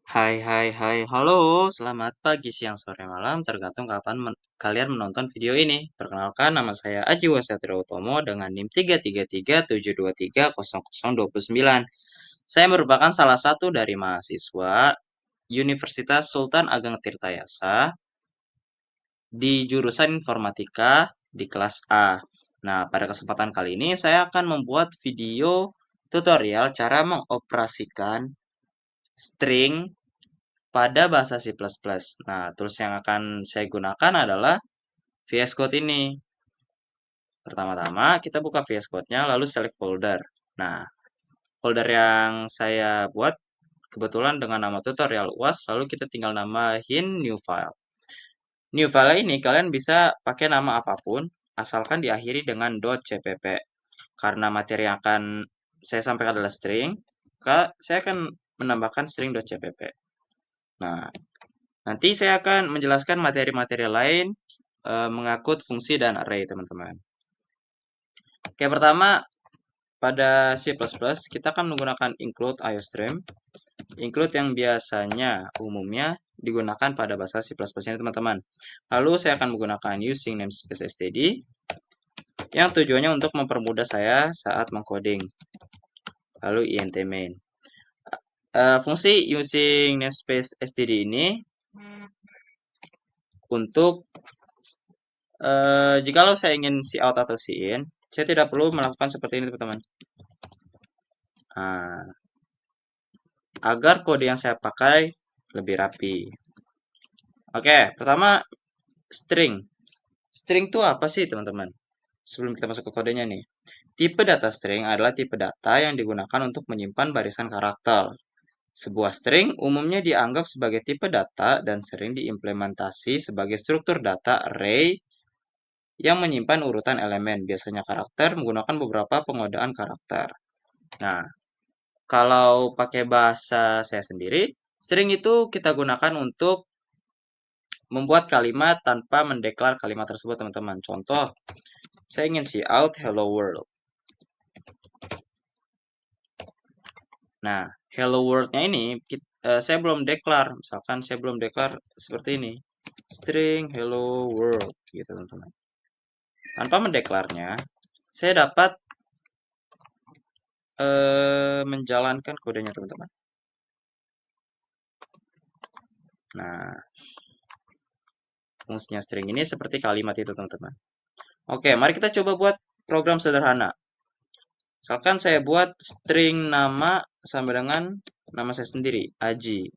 Hai, hai, hai, halo, selamat pagi, siang, sore, malam, tergantung kapan kalian menonton video ini. Perkenalkan, nama saya Aji Wasatria Utomo dengan NIM 333730029. Saya merupakan salah satu dari mahasiswa Universitas Sultan Ageng Tirtayasa di jurusan Informatika di kelas A. Nah, pada kesempatan kali ini saya akan membuat video tutorial cara mengoperasikan string pada bahasa C++. Nah, tools yang akan saya gunakan adalah VS Code ini. Pertama-tama, kita buka VS Code-nya, lalu select folder. Nah, folder yang saya buat kebetulan dengan nama tutorial UAS, lalu kita tinggal nambahin new file. New file ini kalian bisa pakai nama apapun, asalkan diakhiri dengan .cpp. Karena materi yang akan saya sampaikan adalah string, saya akan menambahkan string.cpp. Nah, nanti saya akan menjelaskan materi-materi lain mengangkut fungsi dan array, teman-teman. Oke, pertama pada C++ kita akan menggunakan include IOStream. Include yang biasanya umumnya digunakan pada bahasa C++ ini, teman-teman. Lalu saya akan menggunakan using namespace std yang tujuannya untuk mempermudah saya saat mengcoding. Lalu int main. Fungsi using namespace std ini untuk jikalau saya ingin cout atau in, saya tidak perlu melakukan seperti ini, teman-teman. Nah, agar kode yang saya pakai lebih rapi. Oke, pertama string. String itu apa sih, teman-teman? Sebelum kita masuk ke kodenya nih. Tipe data string adalah tipe data yang digunakan untuk menyimpan barisan karakter. Sebuah string umumnya dianggap sebagai tipe data dan sering diimplementasi sebagai struktur data array yang menyimpan urutan elemen, biasanya karakter, menggunakan beberapa pengodaan karakter. Nah, kalau pakai bahasa saya sendiri, string itu kita gunakan untuk membuat kalimat tanpa mendeklar kalimat tersebut, teman-teman. Contoh, saya ingin cout hello world. Nah, hello world-nya ini saya belum deklar. Misalkan saya belum deklar seperti ini. String hello world gitu, teman-teman. Tanpa mendeklarnya, saya dapat menjalankan kodenya, teman-teman. Nah, fungsinya string ini seperti kalimat itu, teman-teman. Oke, mari kita coba buat program sederhana. Misalkan saya buat string nama sama dengan nama saya sendiri, Aji.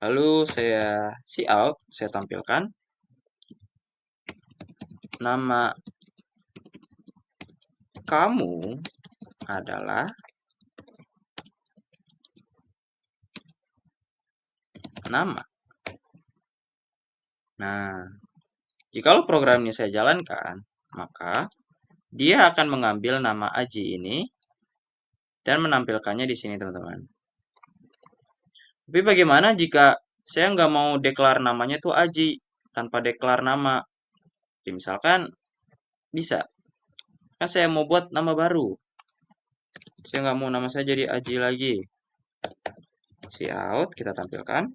Lalu saya cout, saya tampilkan nama kamu adalah nama. Nah, jikalau program ini saya jalankan, maka dia akan mengambil nama Aji ini dan menampilkannya di sini, teman-teman. Tapi bagaimana jika saya nggak mau deklar namanya tuh Aji tanpa deklar nama? Ya, misalkan bisa. Kan saya mau buat nama baru. Saya nggak mau nama saya jadi Aji lagi. Cout, kita tampilkan.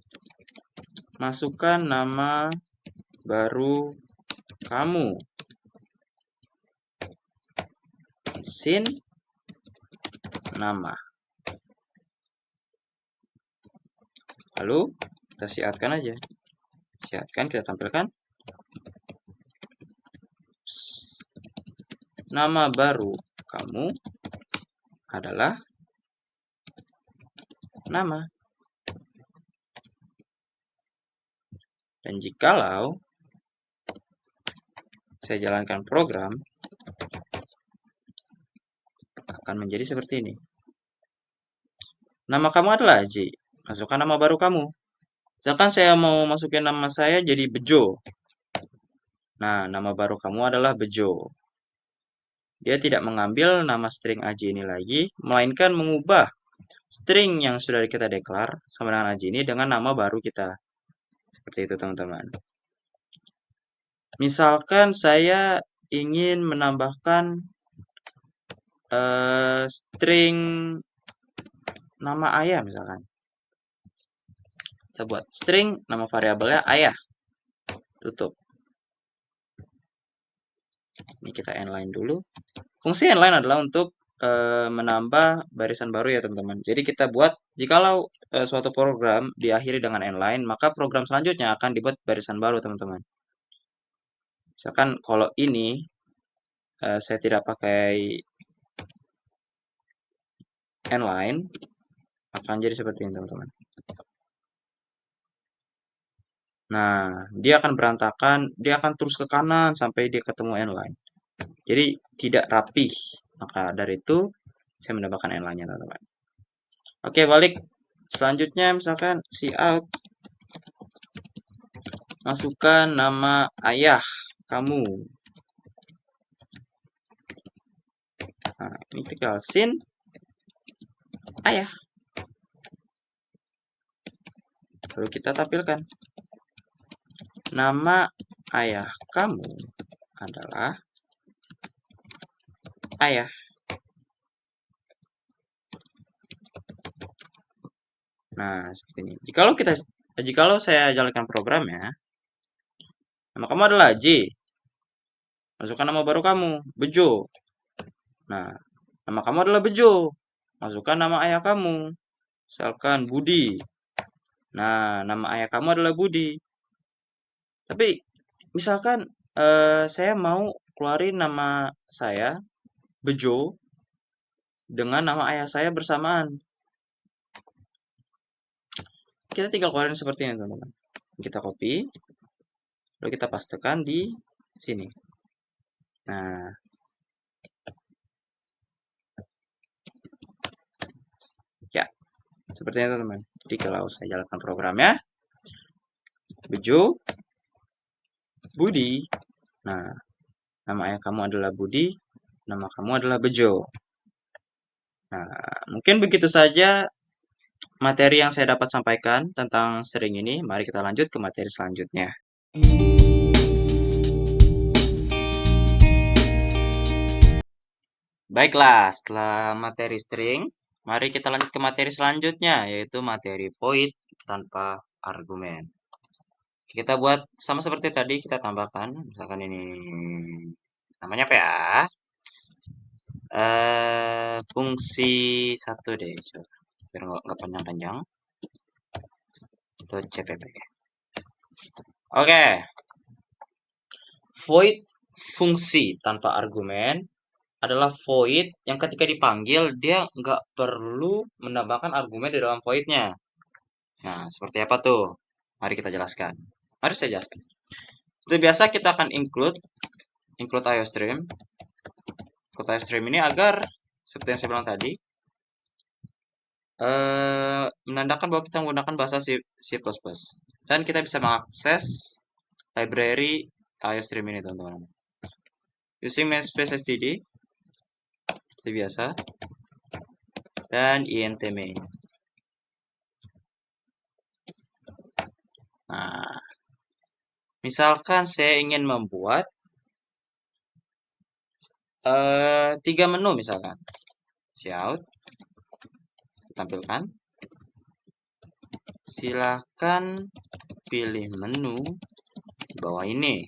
Masukkan nama baru kamu. Sin nama. Lalu kita siatkan aja. Siatkan, kita tampilkan. Nama baru kamu adalah nama. Dan jikalau saya jalankan program, akan menjadi seperti ini. Nama kamu adalah Aji. Masukkan nama baru kamu. Misalkan saya mau masukin nama saya jadi Bejo. Nah, nama baru kamu adalah Bejo. Dia tidak mengambil nama string Aji ini lagi, melainkan mengubah string yang sudah kita deklar sama dengan Aji ini dengan nama baru kita. Seperti itu, teman-teman. Misalkan saya ingin menambahkan string nama ayah misalkan. Kita buat string, nama variabelnya ayah. Tutup. Ini kita inline dulu. Fungsi inline adalah untuk menambah barisan baru ya teman-teman. Jadi kita buat, jikalau suatu program diakhiri dengan inline, maka program selanjutnya akan dibuat barisan baru teman-teman. Misalkan kalau ini saya tidak pakai inline, akan jadi seperti ini teman-teman. Nah, dia akan berantakan, dia akan terus ke kanan sampai dia ketemu inline. Jadi tidak rapih. Maka dari itu saya menambahkan inline-nya teman-teman. Oke, balik. Selanjutnya misalkan cout, masukkan nama ayah kamu. Nah, ini tinggal sin ayah. Lalu kita tampilkan nama ayah kamu adalah ayah. Nah, seperti ini. Jikalau saya jalankan programnya, nama kamu adalah J. Masukkan nama baru kamu, Bejo. Nah, nama kamu adalah Bejo. Masukkan nama ayah kamu. Misalkan Budi. Nah, nama ayah kamu adalah Budi. Tapi misalkan saya mau keluarin nama saya Bejo dengan nama ayah saya bersamaan. Kita tinggal keluarin seperti ini teman-teman. Kita copy, lalu kita pastekan di sini. Nah, ya, seperti ini teman-teman. Jadi kalau saya jalankan programnya, Bejo, Budi. Nah, nama ayah kamu adalah Budi, nama kamu adalah Bejo. Nah, mungkin begitu saja materi yang saya dapat sampaikan tentang string ini. Mari kita lanjut ke materi selanjutnya. Baiklah, setelah materi string, mari kita lanjut ke materi selanjutnya, yaitu materi void tanpa argumen. Kita buat sama seperti tadi, kita tambahkan, misalkan ini namanya apa ya? Fungsi satu deh, coba biar nggak panjang-panjang. .cpp. Oke, void fungsi tanpa argumen adalah void yang ketika dipanggil dia nggak perlu menambahkan argumen di dalam voidnya. Nah, seperti apa tuh? Mari kita jelaskan. Mari saya jelaskan. Seperti biasa kita akan include IOStream. Include IOStream ini agar seperti yang saya bilang tadi, menandakan bahwa kita menggunakan bahasa C++. Dan kita bisa mengakses library IOStream ini teman-teman. Using namespace std seperti biasa dan int main. Nah, misalkan saya ingin membuat 3 menu misalkan. Cout, tampilkan. Silahkan pilih menu di bawah ini.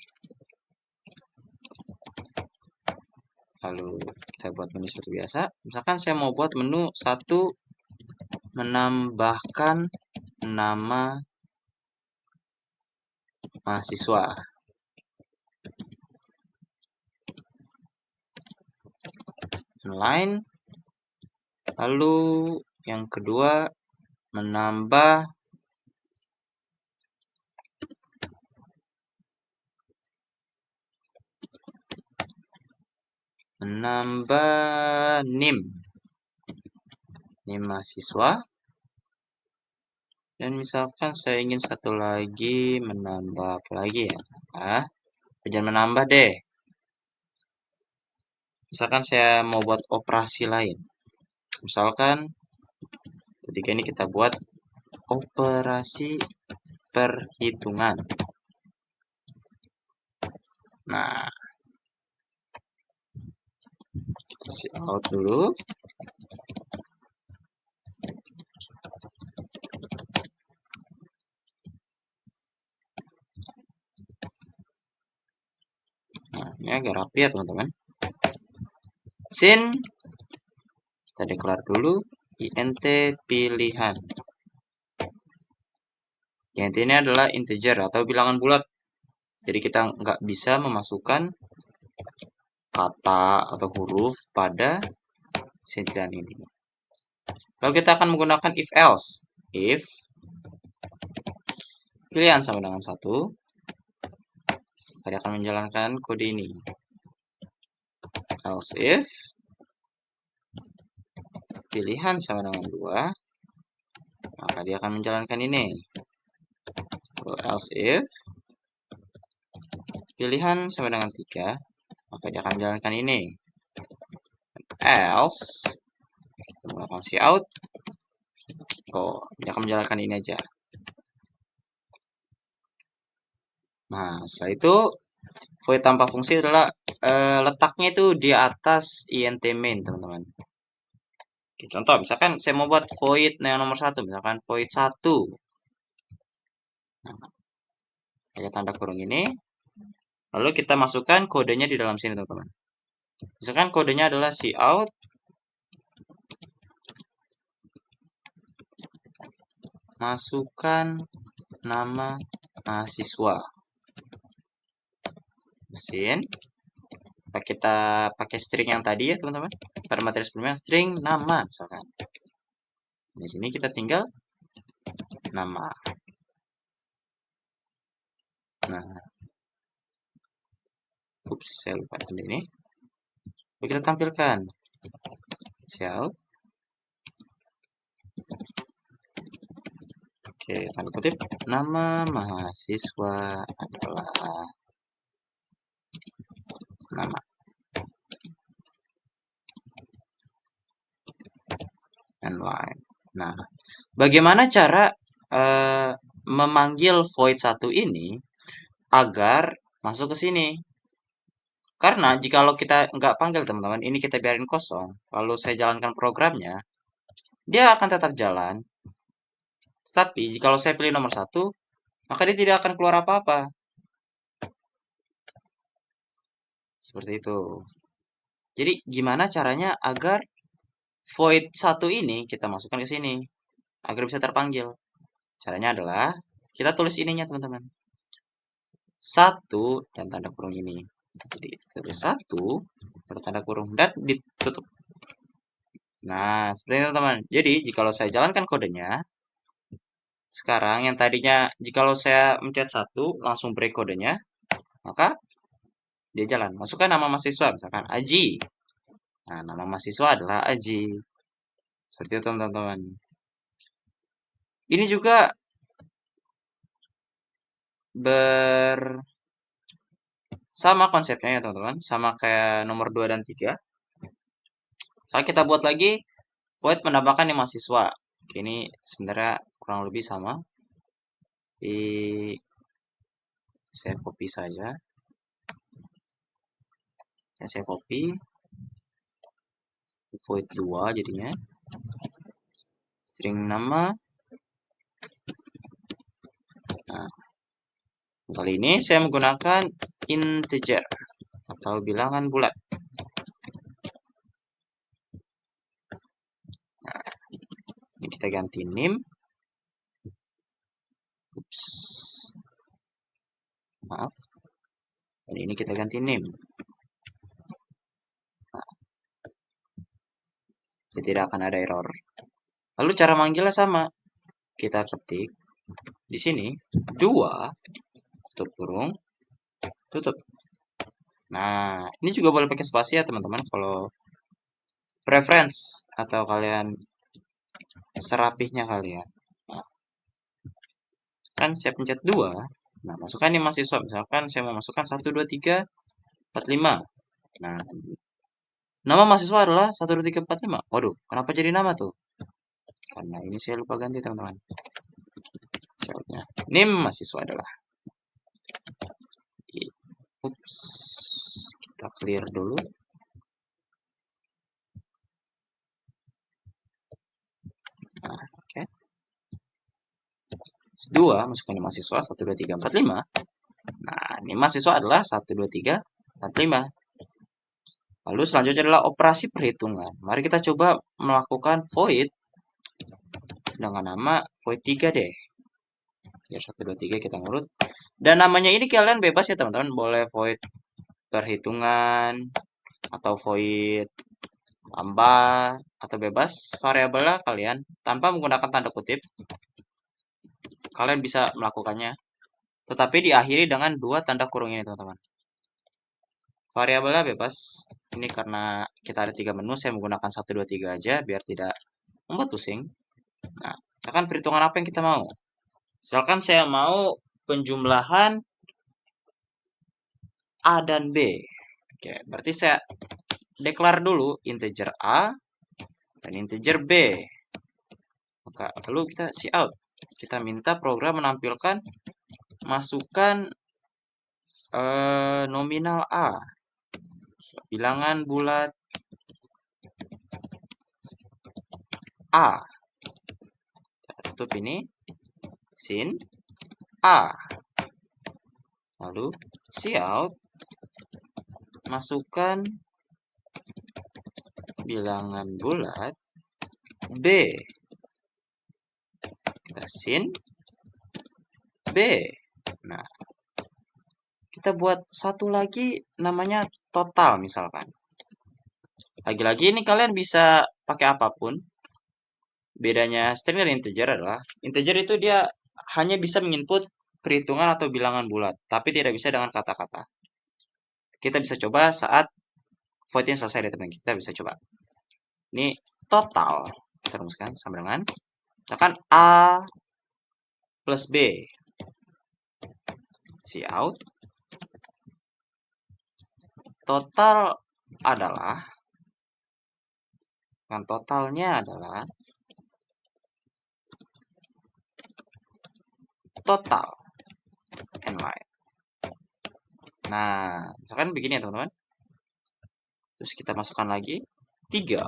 Lalu kita buat menu seperti biasa. Misalkan saya mau buat menu 1, menambahkan nama mahasiswa. Inline. Lalu yang kedua, menambah NIM mahasiswa. Dan misalkan saya ingin satu lagi menambah apa lagi ya? Jangan menambah deh. Misalkan saya mau buat operasi lain. Misalkan ketika ini kita buat operasi perhitungan. Nah, kita out dulu. Ini agak rapi ya teman-teman. Sin, kita declare dulu int pilihan. Int ini adalah integer atau bilangan bulat. Jadi kita nggak bisa memasukkan kata atau huruf pada sindiran ini. Lalu kita akan menggunakan if else. If pilihan sama dengan 1, kita akan menjalankan kode ini. Else if pilihan sama dengan 2, maka dia akan menjalankan ini. Lalu else if pilihan sama dengan 3, maka dia akan menjalankan ini. Else kita menggunakan cout. Oh, dia akan menjalankan ini aja. Nah, setelah itu void tanpa fungsi adalah letaknya itu di atas int main, teman-teman. Oke, contoh, misalkan saya mau buat void yang nomor 1, misalkan void 1. Nah, pakai tanda kurung ini. Lalu kita masukkan kodenya di dalam sini, teman-teman. Misalkan kodenya adalah cout masukkan nama mahasiswa. Mesin. Kita pakai string yang tadi ya, teman-teman. Pada materi sebelumnya string nama misalkan. Di sini kita tinggal nama. Nah, saya lupa ini. Lalu kita tampilkan shell. Oke, tanda kutip, nama mahasiswa adalah nama. And line. Nah, bagaimana cara memanggil void 1 ini agar masuk ke sini? Karena jikalau kita nggak panggil, teman-teman, ini kita biarin kosong, lalu saya jalankan programnya, dia akan tetap jalan. Tapi jikalau saya pilih nomor 1, maka dia tidak akan keluar apa-apa. Seperti itu. Jadi gimana caranya agar void 1 ini kita masukkan ke sini agar bisa terpanggil? Caranya adalah kita tulis ininya, teman-teman. 1 dan tanda kurung ini. Jadi tulis 1 tanda kurung dan ditutup. Nah, seperti itu, teman-teman. Jadi jikalau saya jalankan kodenya, sekarang yang tadinya jikalau saya mencet 1 langsung break kodenya, maka dia jalan. Masukkan nama mahasiswa, misalkan Aji. Nah, nama mahasiswa adalah Aji. Seperti itu, teman-teman. Ini juga sama konsepnya ya, teman-teman. Sama kayak nomor 2 dan 3. Sekarang kita buat lagi void menambahkan yang mahasiswa. Oke, ini sebenarnya kurang lebih sama. Saya copy saja. Dan saya copy. Void 2 jadinya. String nama. Nah, kali ini saya menggunakan integer atau bilangan bulat. Nah, ini kita ganti name. Ups. Maaf. Dan ini kita ganti name. Nah, jadi tidak akan ada error. Lalu cara manggilnya sama. Kita ketik di sini 2 tutup kurung tutup. Nah, ini juga boleh pakai spasi ya, teman-teman, kalau preference atau kalian serapihnya kalian. Nah, kan saya pencet 2. Nah, masukkan ini mahasiswa. Misalkan saya mau masukkan 1, 2, 3, 4, 5. Nah, nama mahasiswa adalah 1, 2, 3, 4, 5. Waduh, kenapa jadi nama tuh? Karena ini saya lupa ganti, teman-teman. Name mahasiswa adalah. Ups. Kita clear dulu. Nah, oke. 2, masukkan mahasiswa 1, 2, 3, 4, 5. Nah, ini mahasiswa adalah 1, 2, 3, 45. Lalu selanjutnya adalah operasi perhitungan. Mari kita coba melakukan void dengan nama void 3 deh. Ya, 1, 2, 3 kita ngurut. Dan namanya ini kalian bebas ya teman-teman. Boleh void perhitungan, atau void tambah, atau bebas. Variabelnya kalian, tanpa menggunakan tanda kutip, kalian bisa melakukannya. Tetapi diakhiri dengan 2 tanda kurung ini teman-teman. Variabelnya bebas. Ini karena kita ada 3 menu, saya menggunakan 1, 2, 3 aja, biar tidak membuat pusing. Nah, misalkan perhitungan apa yang kita mau. Misalkan saya mau penjumlahan A dan B. Oke, berarti saya declare dulu integer A dan integer B. Maka lalu kita cout. Kita minta program menampilkan masukkan nominal A, bilangan bulat A. Kita tutup ini sin A. Lalu cout masukkan bilangan bulat B. Kita sin B. Nah, kita buat satu lagi namanya total misalkan. Lagi-lagi ini kalian bisa pakai apapun. Bedanya string dan integer adalah integer itu dia hanya bisa menginput perhitungan atau bilangan bulat, tapi tidak bisa dengan kata-kata. Kita bisa coba saat voidnya selesai deh teman. Kita bisa coba. Ini total. Kita rumuskan sama dengan misalkan A plus B. Cout. Total adalah, kan totalnya adalah total n line. Nah, misalkan begini ya teman-teman. Terus kita masukkan lagi 3.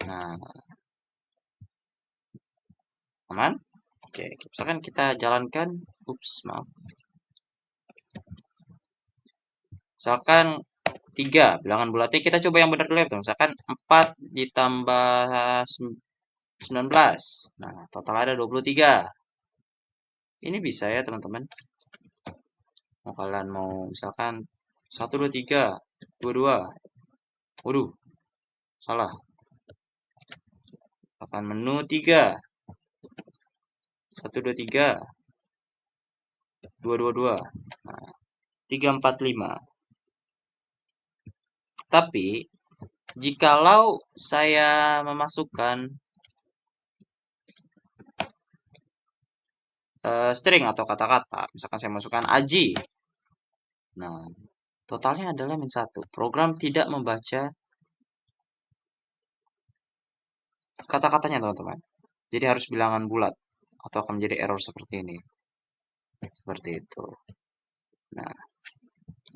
Nah, aman? Oke, misalkan kita jalankan, maaf. Misalkan 3, bilangan bulatnya kita coba yang benar dulu ya, teman. Misalkan 4 ditambah 19. Nah, total ada 23. Ini bisa ya, teman-teman. Mau kalian mau misalkan 1, 2, 3, 2, 2. Waduh, salah. Akan menu 3. 1, 2, 3. 2, 2, 2. Nah, 3, 4, 5. Tapi, jikalau saya memasukkan string atau kata-kata, misalkan saya masukkan aji. Nah, totalnya adalah -1. Program tidak membaca kata-katanya, teman-teman. Jadi harus bilangan bulat atau akan menjadi error seperti ini. Seperti itu. Nah,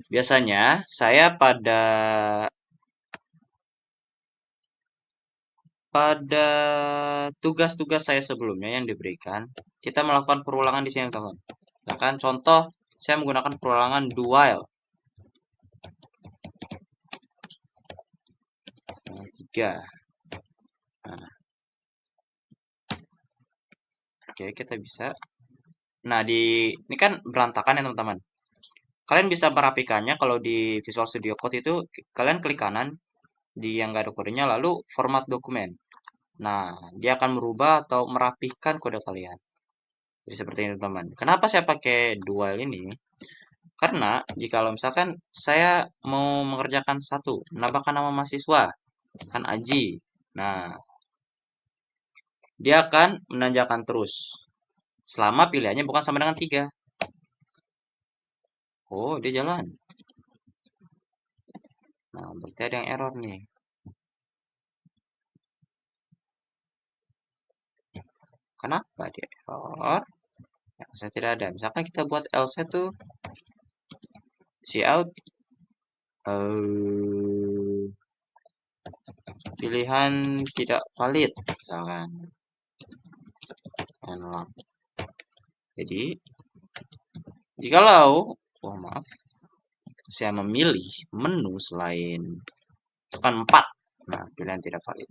biasanya saya pada tugas-tugas saya sebelumnya yang diberikan, kita melakukan perulangan di sini, teman-teman. Misalkan contoh, saya menggunakan perulangan do while. 3. Nah, oke, kita bisa. Nah, ini kan berantakan ya, teman-teman. Kalian bisa merapikannya kalau di Visual Studio Code itu, kalian klik kanan di yang nggak ada kodenya, lalu format dokumen. Nah, dia akan merubah atau merapihkan kode kalian. Jadi seperti ini, teman-teman. Kenapa saya pakai dual ini? Karena jika misalkan saya mau mengerjakan satu, menambahkan nama mahasiswa, kan Aji. Nah, dia akan menanjakan terus. Selama pilihannya bukan sama dengan 3. Oh, dia jalan. Nah, berarti ada yang error nih. Kenapa dia error? Ya, saya tidak ada. Misalkan kita buat else tuh cout pilihan tidak valid misalkan. Jadi jikalau maaf, saya memilih menu selain tekan 4. Nah, pilihan tidak valid.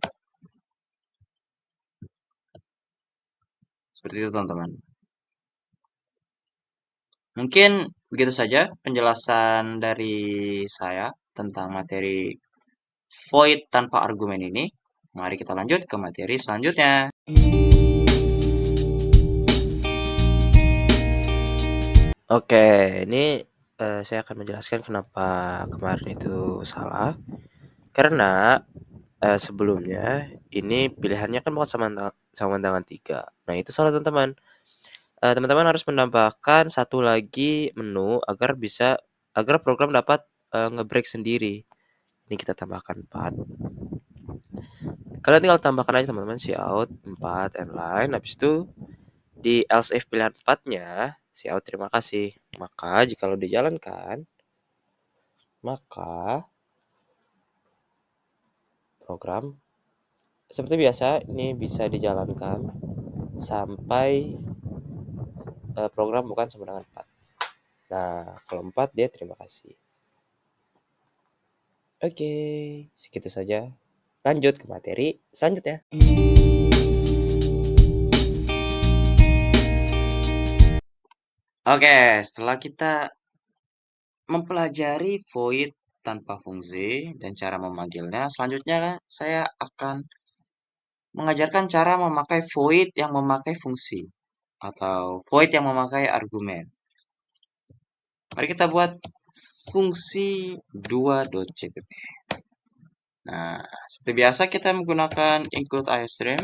Seperti itu, teman-teman. Mungkin begitu saja penjelasan dari saya tentang materi void tanpa argumen ini. Mari kita lanjut ke materi selanjutnya. Oke, ini saya akan menjelaskan kenapa kemarin itu salah. Karena sebelumnya ini pilihannya kan bukan sama dengan 3. Nah, itu salah teman-teman. Teman-teman harus menambahkan satu lagi menu agar program dapat nge-break sendiri. Ini kita tambahkan 4. Kalian tinggal tambahkan aja teman-teman cout 4 and line. Habis itu di else if pilihan 4-nya cout terima kasih. Maka jika lo dijalankan, maka program seperti biasa ini bisa dijalankan sampai program bukan sama dengan 4. Nah, kalau 4 dia terima kasih. Oke, segitu saja. Lanjut ke materi selanjutnya. Oke, setelah kita mempelajari void tanpa fungsi dan cara memanggilnya, selanjutnya saya akan mengajarkan cara memakai void yang memakai fungsi atau void yang memakai argumen. Mari kita buat fungsi 2.jpp. Nah, seperti biasa kita menggunakan include iostream,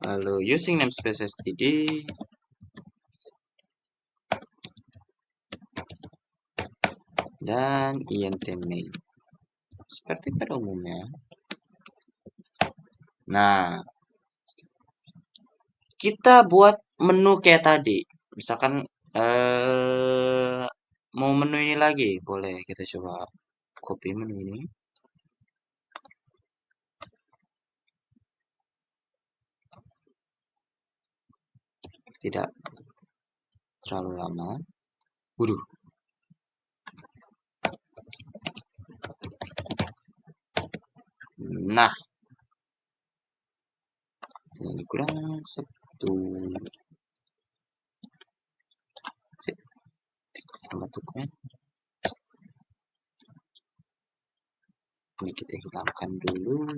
lalu using namespace std, dan int main. Seperti pada umumnya. Nah, kita buat menu kayak tadi. Misalkan mau menu ini lagi, boleh kita coba copy menu ini. Tidak terlalu lama. Waduh. Nah, ini kurang satu. Dokumen. Ini kita hilangkan dulu.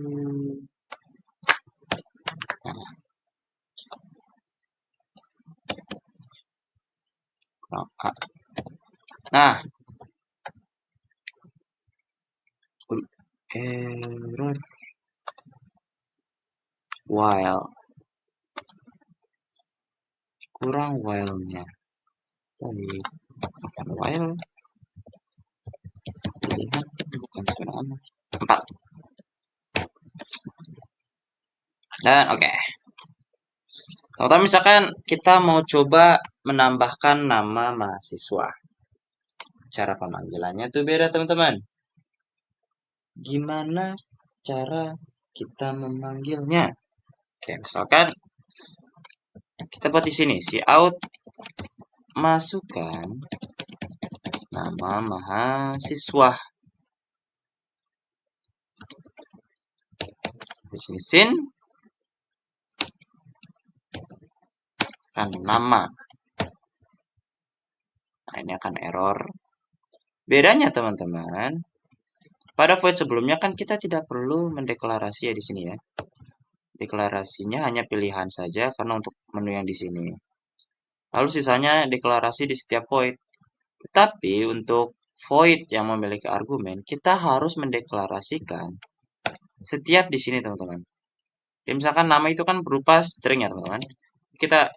Nah, error while kurang while-nya. Baik, bukan while. Pilihan bukan sebenarnya 4. Dan oke. Teman-teman misalkan kita mau coba menambahkan nama mahasiswa. Cara pemanggilannya tuh beda teman-teman. Gimana cara kita memanggilnya? Oke, misalkan kita buat di sini cout masukkan nama mahasiswa. Di sini sin kan nama. Nah, ini akan error. Bedanya teman-teman, pada void sebelumnya kan kita tidak perlu mendeklarasi ya di sini ya. Deklarasinya hanya pilihan saja karena untuk menu yang di sini. Lalu sisanya deklarasi di setiap void. Tetapi untuk void yang memiliki argumen, kita harus mendeklarasikan setiap di sini teman-teman. Jadi misalkan nama itu kan berupa string ya teman-teman. Kita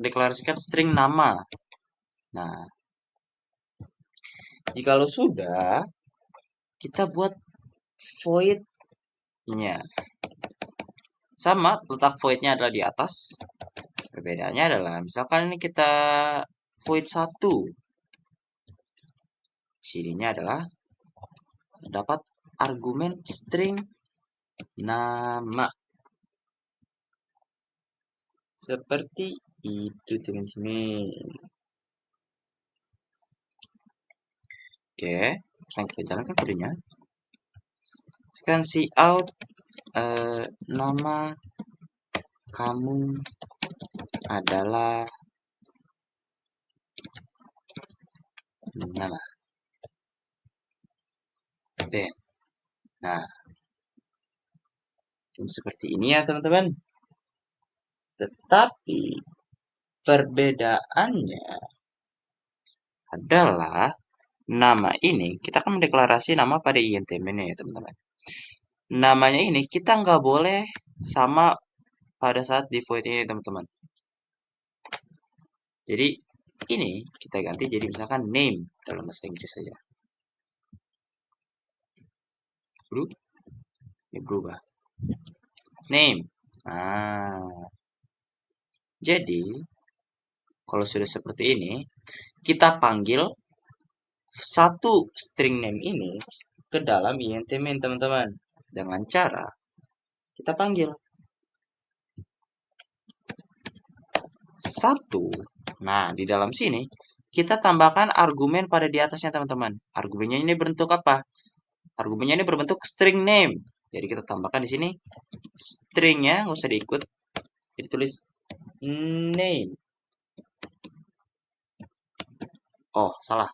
deklarasikan string nama. Nah, jika lo sudah, kita buat void-nya. Sama, letak void-nya adalah di atas. Perbedaannya adalah, misalkan ini kita void 1. Sininya adalah terdapat argumen string nama. Seperti Itu teman-teman. Oke, sekarang kita jalankan kodenya. Sekarang cout nama kamu adalah nama Ben. Nah, seperti ini ya teman-teman. Tetapi perbedaannya adalah nama ini kita akan mendeklarasi nama pada int main ya teman-teman. Namanya ini kita nggak boleh sama pada saat di void ini teman-teman. Jadi ini kita ganti jadi misalkan name dalam bahasa Inggris saja. Ini berubah. Name. Nah, jadi kalau sudah seperti ini, kita panggil satu string name ini ke dalam int main teman-teman. Dengan cara kita panggil satu. Nah, di dalam sini kita tambahkan argumen pada di atasnya teman-teman. Argumennya ini berbentuk apa? Argumennya ini berbentuk string name. Jadi kita tambahkan di sini stringnya nggak usah diikut. Jadi tulis name. Oh, salah.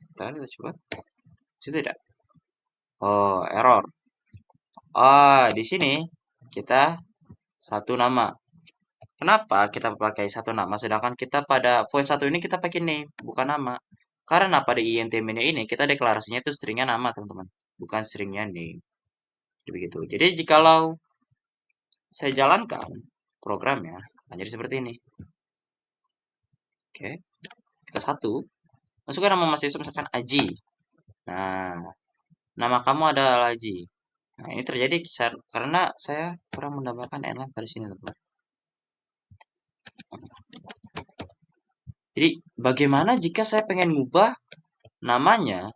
Kita coba. Situ tidak. Oh, error. Di sini kita satu nama. Kenapa kita pakai satu nama, sedangkan kita pada void satu ini kita pakai name, bukan nama. Karena pada int main ini kita deklarasinya itu stringnya nama, teman-teman, bukan stringnya name. Jadi begitu. Jadi jikalau saya jalankan programnya, akan jadi seperti ini. Oke, kita satu, masukkan nama mahasiswa misalkan Aji. Nah, nama kamu adalah Aji. Nah, ini terjadi karena saya kurang menambahkan n pada sini, teman-teman. Jadi, bagaimana jika saya pengen ngubah namanya?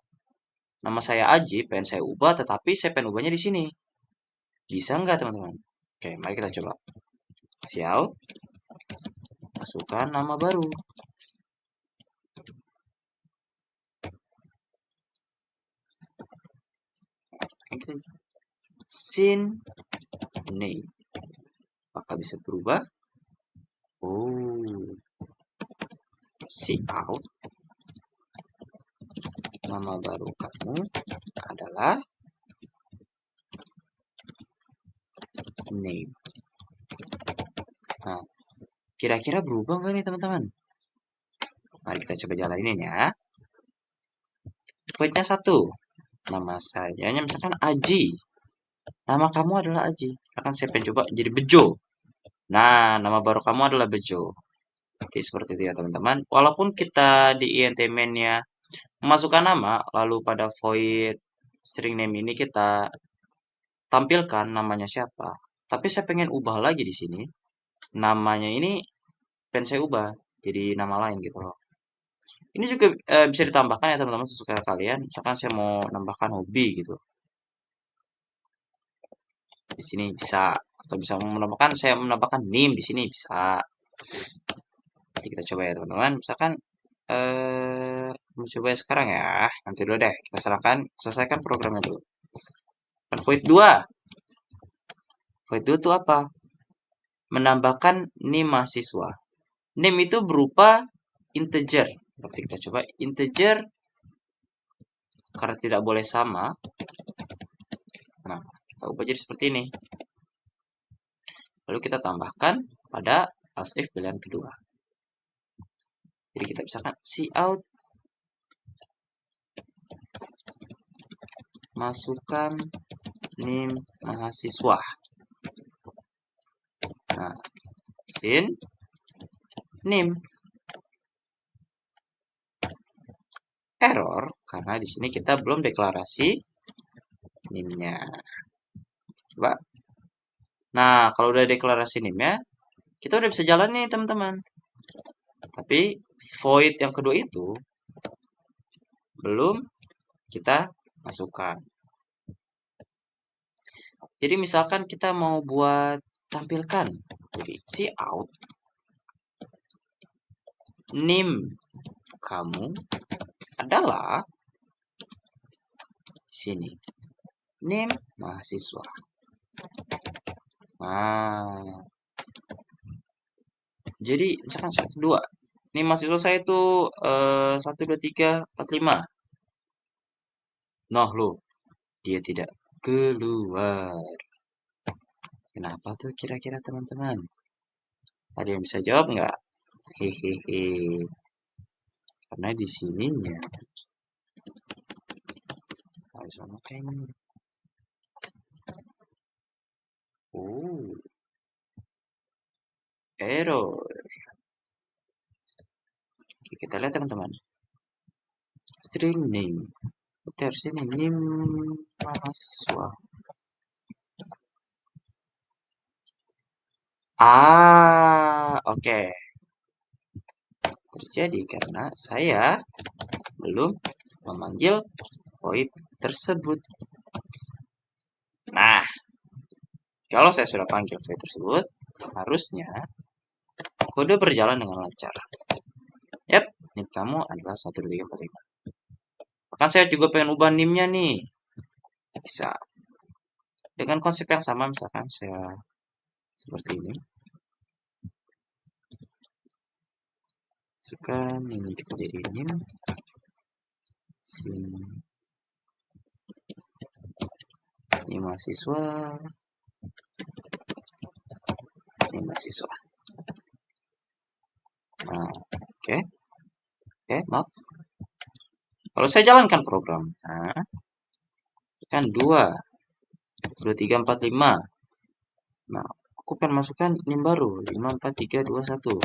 Nama saya Aji, pengen saya ubah, tetapi saya pengen ubahnya di sini. Bisa nggak, teman-teman? Oke, mari kita coba. Cout, masukkan nama baru. Sin name. Apakah bisa berubah? Oh, cout. Nama baru kamu adalah name. Nah, kira-kira berubah nggak nih teman-teman? Mari kita coba jalanin ya. Voidnya satu. Nama saya misalkan Aji. Nama kamu adalah Aji. Akan saya pengen coba jadi Bejo. Nah, nama baru kamu adalah Bejo. Jadi seperti itu ya teman-teman. Walaupun kita di int main-nya memasukkan nama, lalu pada void string name ini kita tampilkan namanya siapa. Tapi saya pengen ubah lagi di sini. Namanya ini pengen saya ubah jadi nama lain gitu loh. Ini juga bisa ditambahkan ya teman-teman sesuka kalian. Misalkan saya mau nambahkan hobi gitu. Di sini bisa, atau bisa menambahkan, saya menambahkan name di sini bisa. Jadi kita coba ya teman-teman. Misalkan mencoba sekarang ya. Nanti dulu deh, kita selesaikan programnya dulu. Dan void 2. Void 2 itu apa? Menambahkan name mahasiswa. Name itu berupa integer. Berarti kita coba integer karena tidak boleh sama. Nah, kita ubah jadi seperti ini. Lalu kita tambahkan pada else if pilihan kedua. Jadi kita misalkan cout, masukkan name mahasiswa. Nah, sin name. Error karena di sini kita belum deklarasi name-nya. Coba. Nah, kalau udah deklarasi name-nya, kita udah bisa jalan nih, teman-teman. Tapi void yang kedua itu belum kita masukkan. Jadi misalkan kita mau buat tampilkan. Jadi cout NIM kamu adalah di sini NIM mahasiswa. Nah, jadi misalkan 1, 2. NIM mahasiswa saya itu 1, 2, 3, 4, 5. Nah, loh, dia tidak keluar. Kenapa tuh kira-kira teman-teman? Ada yang bisa jawab nggak? Hehehe. Karena di sininya harus memakai ini. Oh, error. Oke, kita lihat teman-teman. String name. Kita harus ini name mahasiswa. Oke. Terjadi karena saya belum memanggil void tersebut. Nah, kalau saya sudah panggil void tersebut, harusnya kode berjalan dengan lancar. Yap, NIM kamu adalah 1, 2, 3, 4, 5. Bahkan saya juga pengen ubah NIM-nya nih. Bisa. Dengan konsep yang sama, misalkan saya seperti ini. Masukkan ini kita jadi NIM. Sini. Ini mahasiswa. Ini mahasiswa. Nah, oke. Oke, maaf. Kalau saya jalankan program, nah, kan 2, 2, 3, 4, 5. Nah, aku pengen masukkan NIM baru, 5, 4, 3, 2, 1.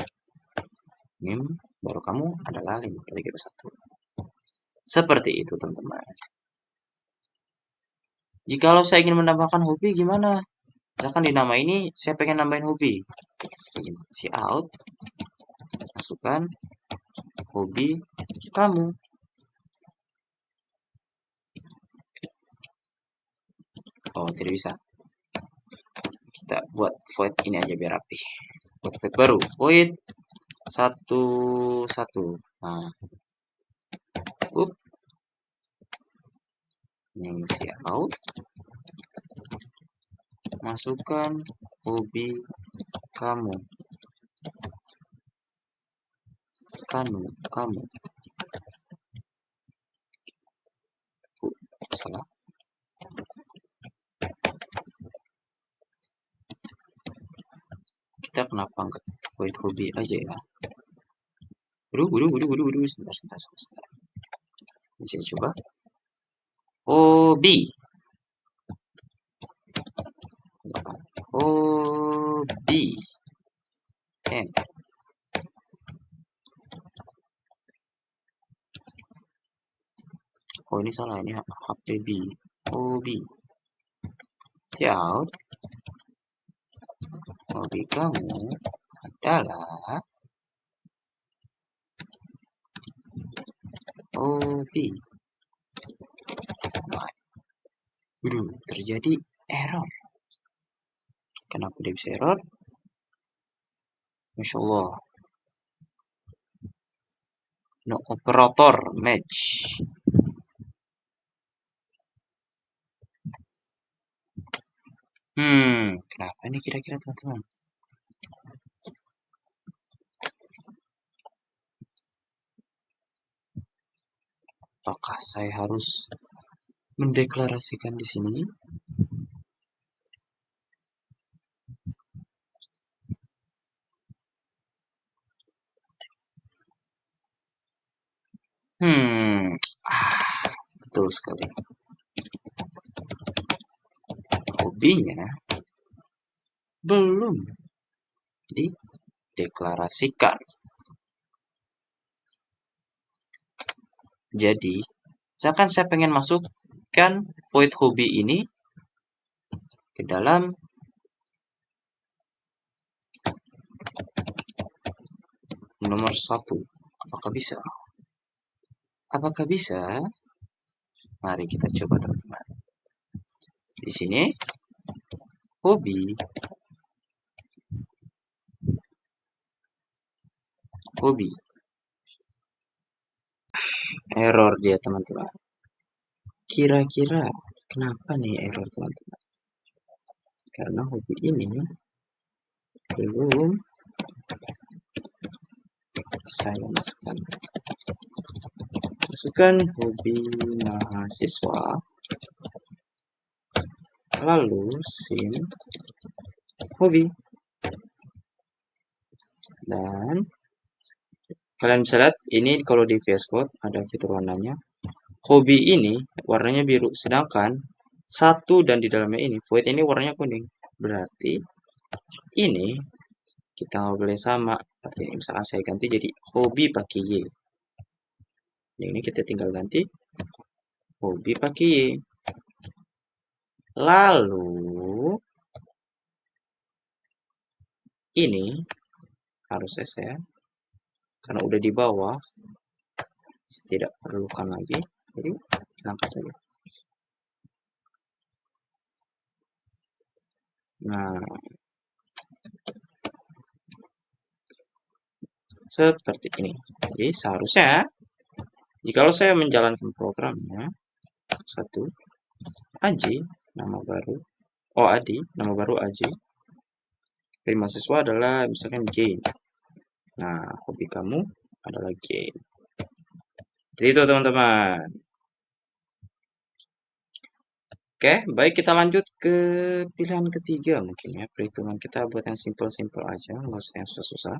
NIM baru kamu adalah 5, 4, 3, 2, 1. Seperti itu, teman-teman. Jikalau saya ingin menambahkan hobi, gimana? Misalkan di nama ini, saya pengen nambahin hobi. Cout, masukkan hobi kamu. Oh, tidak bisa. Kita buat void ini aja biar rapi. Buat void baru. Void 1, 1. Nah. Ini cout. Masukkan hobi kamu. Kamu. Salah. Kita kenapa enggak void hobi aja ya? Waduh, sebentar. Ini saya coba. Hobi. Hobi. M. Oh, ini salah. Ini HPB. Hobi. Cout. Hobi kamu adalah hobi. Nah, terjadi error. Kenapa dia bisa error? Masya Allah. No operator match. Kenapa ini kira-kira teman-teman? Apakah saya harus mendeklarasikan di sini? Betul sekali. Hobinya belum dideklarasikan. Jadi, misalkan saya pengen masukkan void hobi ini ke dalam nomor 1. Apakah bisa? Apakah bisa? Mari kita coba, teman-teman. Di sini, hobi hobi. Error dia teman-teman. Kira-kira kenapa nih error teman-teman? Karena hobi ini belum saya masukkan. Masukkan hobi mahasiswa. Lalu sim hobi. Dan kalian bisa lihat ini kalau di VS Code ada fitur warnanya. Hobi ini warnanya biru, sedangkan satu dan di dalamnya ini void ini warnanya kuning. Berarti ini kita nggak boleh sama. Artinya misalkan saya ganti jadi hobi pakai Y. Yang ini kita tinggal ganti hobi pakai Y. Lalu ini harusnya saya karena udah di bawah saya tidak perlukan lagi, jadi angkat saja. Nah, seperti ini. Jadi seharusnya jikalau saya menjalankan programnya, satu Aji nama baru, Adi nama baru Aji, hobi mahasiswa adalah misalkan game. Nah, hobi kamu adalah game. Jadi itu teman-teman. Oke, baik kita lanjut ke pilihan ketiga mungkin ya. Perhitungan kita buat yang simple-simple aja, nggak usah yang susah-susah.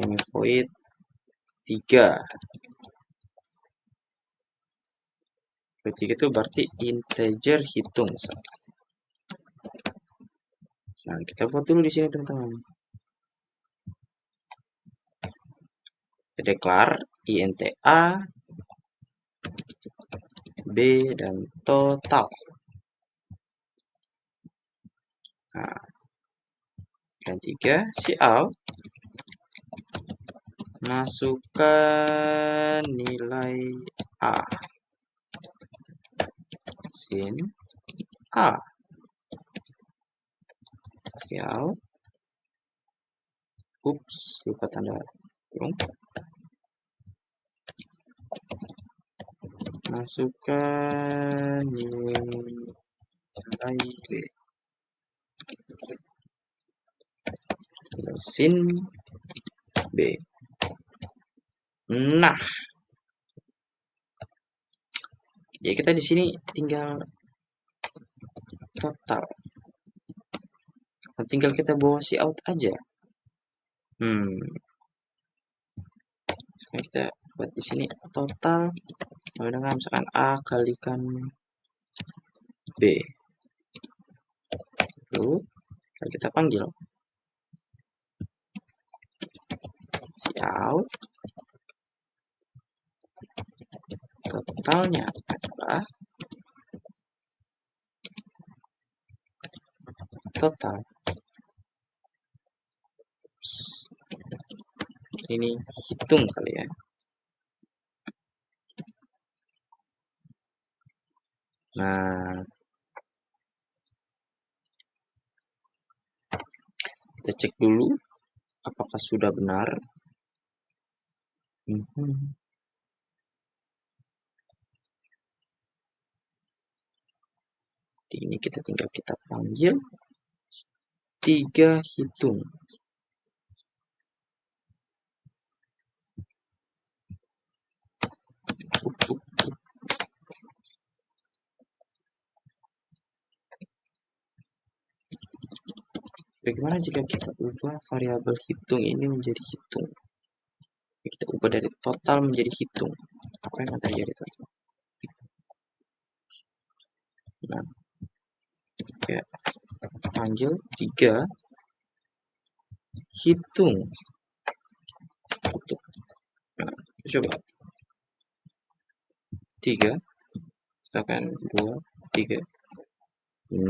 Ini void 3. Void 3 itu berarti integer hitung misalkan. Nah, kita buat dulu di sini teman-teman. Declare int a, b dan total. Nah, dan 3 cout masukkan nilai a sin a. Cout, ups lupa tanda kurung, masukkan nilai b sin b. Nah, ya kita di sini tinggal total. Tinggal kita bawa cout aja. Kita buat di sini total sama dengan misalkan a kalikan b. Lalu kita panggil cout, totalnya adalah total. Ini hitung kali ya. Nah, kita cek dulu apakah sudah benar. Ini kita tinggal kita panggil 3 hitung. Bagaimana jika kita ubah variabel hitung ini menjadi hitung? Kita ubah dari total menjadi hitung. Apa yang akan terjadi teman-teman? Nah, oke, panggil 3 hitung. Nah, coba 3 akan 2 3.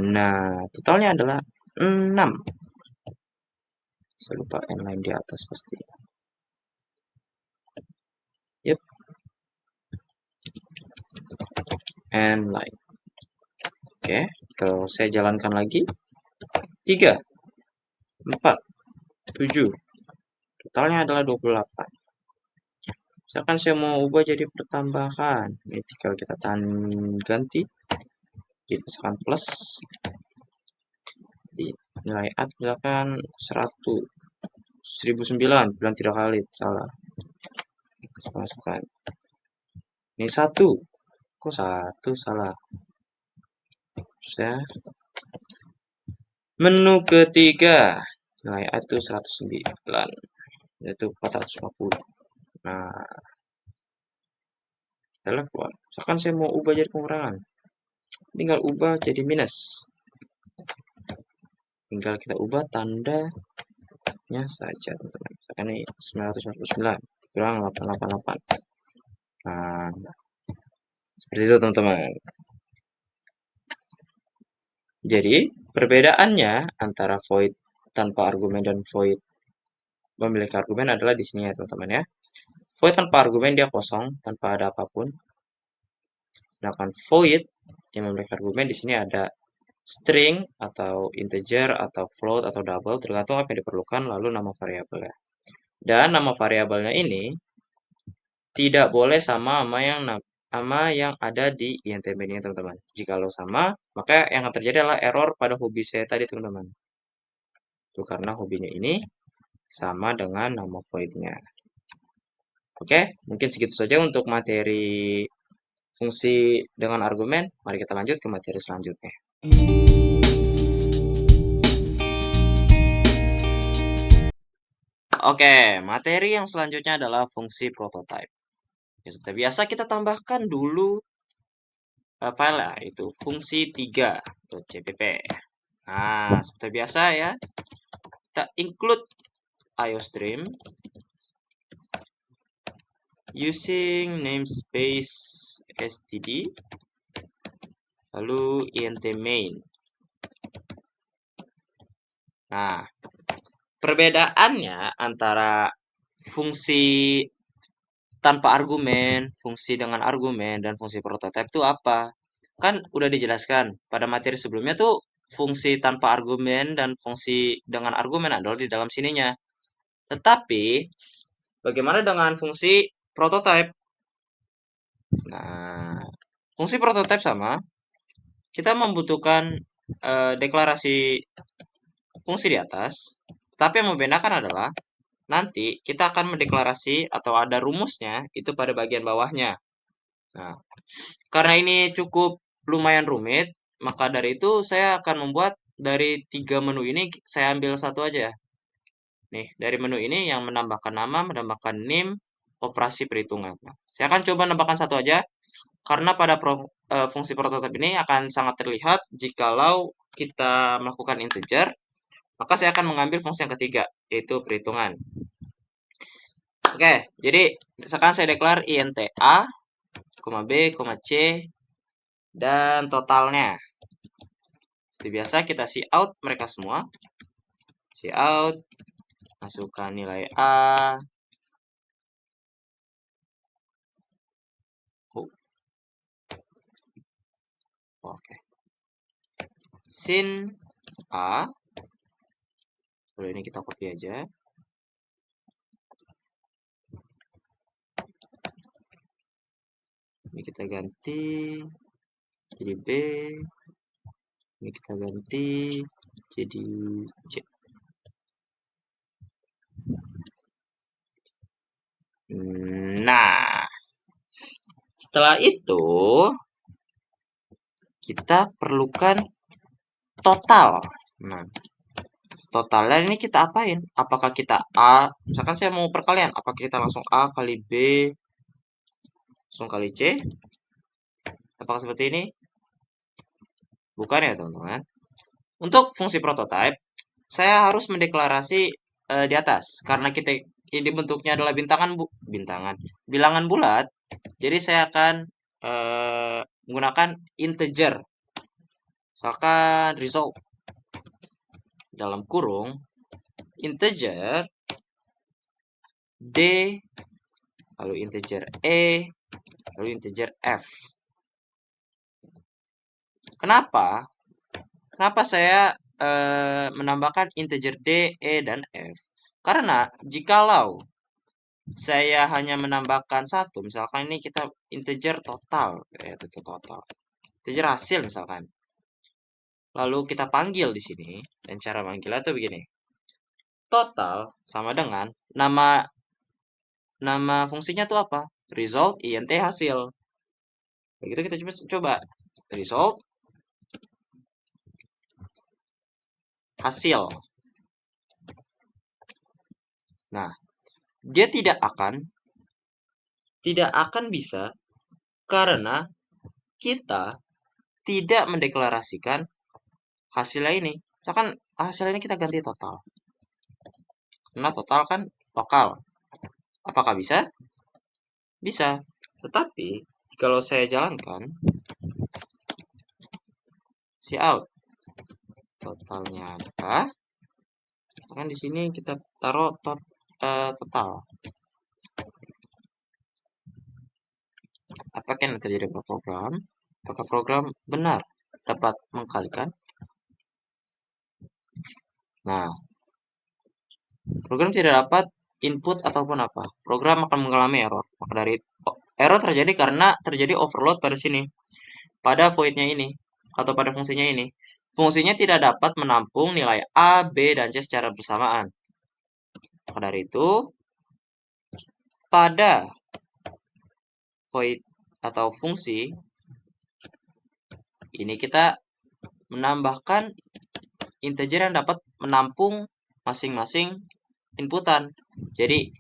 Nah, totalnya adalah 6. Saya lupa n line di atas pasti. Yep. N line. Oke, kalau saya jalankan lagi 3 4 7 totalnya adalah 28. Misalkan saya mau ubah jadi pertambahan, ini tinggal kita ganti, dipasangkan plus, di nilai A misalkan 100, 1009, bilang 3 kali, salah. Masukkan. Ini 1, kok 1, salah. Saya menu ketiga, nilai A itu 109, yaitu 450. Nah, kita keluar. Misalkan saya mau ubah jadi pengurangan, tinggal ubah jadi minus. Tinggal kita ubah tandanya saja, teman-teman. Misalkan ini 999 kurang 888. Nah, seperti itu, teman-teman. Jadi, perbedaannya antara void tanpa argumen dan void memiliki argumen adalah di sini ya, teman-teman ya. Void tanpa argumen dia kosong, tanpa ada apapun. Sedangkan void yang memiliki argumen di sini ada string atau integer atau float atau double tergantung apa yang diperlukan, lalu nama variabelnya. Dan nama variabelnya ini tidak boleh sama sama yang ada di int main ini, teman-teman. Jika lo sama, maka yang akan terjadi adalah error pada hobi saya tadi, teman-teman. Itu karena hobinya ini sama dengan nama voidnya. Oke, mungkin segitu saja untuk materi fungsi dengan argumen. Mari kita lanjut ke materi selanjutnya. Oke, materi yang selanjutnya adalah fungsi prototype. Ya, seperti biasa kita tambahkan dulu file itu fungsi 3.cpp. Nah, seperti biasa ya, kita include iostream using namespace std lalu int main. Nah, perbedaannya antara fungsi tanpa argumen, fungsi dengan argumen, dan fungsi prototype itu apa? Kan udah dijelaskan pada materi sebelumnya tuh fungsi tanpa argumen dan fungsi dengan argumen adalah di dalam sininya. Tetapi bagaimana dengan fungsi prototype? Nah, fungsi prototype sama. Kita membutuhkan deklarasi fungsi di atas. Tapi yang membedakan adalah nanti kita akan mendeklarasi atau ada rumusnya itu pada bagian bawahnya. Nah, karena ini cukup lumayan rumit, maka dari itu saya akan membuat dari 3 menu ini saya ambil satu aja. Nih, dari menu ini yang menambahkan nama, menambahkan name, operasi perhitungan. Nah, saya akan coba menambahkan satu aja, karena pada fungsi prototype ini akan sangat terlihat jikalau kita melakukan integer, maka saya akan mengambil fungsi yang ketiga, yaitu perhitungan. Oke, jadi misalkan saya declare int a, b, c, dan totalnya. Seperti biasa kita cout mereka semua. Cout, masukkan nilai a. Oke. Sin a. Lalu ini kita copy aja. Ini kita ganti jadi b. Ini kita ganti jadi c. Nah, setelah itu kita perlukan total. Nah, totalnya ini kita apain? Apakah kita A, misalkan saya mau perkalian, apakah kita langsung A kali B, langsung kali C? Apakah seperti ini? Bukan ya, teman-teman. Untuk fungsi prototype, saya harus mendeklarasi di atas. Karena kita ini bentuknya adalah bilangan bulat, jadi saya akan menggunakan integer. Misalkan result dalam kurung integer D, lalu integer E, lalu integer F. Kenapa? Kenapa saya menambahkan integer D, E, dan F? Karena jikalau saya hanya menambahkan satu, misalkan ini kita integer total, itu total, integer hasil misalkan. Lalu kita panggil di sini, dan cara manggilnya tuh begini. Total sama dengan nama fungsinya tuh apa? Result int hasil. Begitu kita coba result hasil. Nah, dia tidak akan bisa karena kita tidak mendeklarasikan hasilnya ini. Misalkan hasil ini kita ganti total. Karena total kan lokal. Apakah bisa? Bisa. Tetapi kalau saya jalankan si out totalnya adalah, kan di sini kita taruh total. Apakah yang terjadi pada program? Apakah program benar dapat mengkalikan? Nah, program tidak dapat input ataupun apa. Program akan mengalami error. Maka dari error terjadi karena terjadi overload pada sini. Pada voidnya ini. Atau pada fungsinya ini. Fungsinya tidak dapat menampung nilai A, B, dan C secara bersamaan. Maka dari itu, pada void atau fungsi ini kita menambahkan integer yang dapat menampung masing-masing inputan. Jadi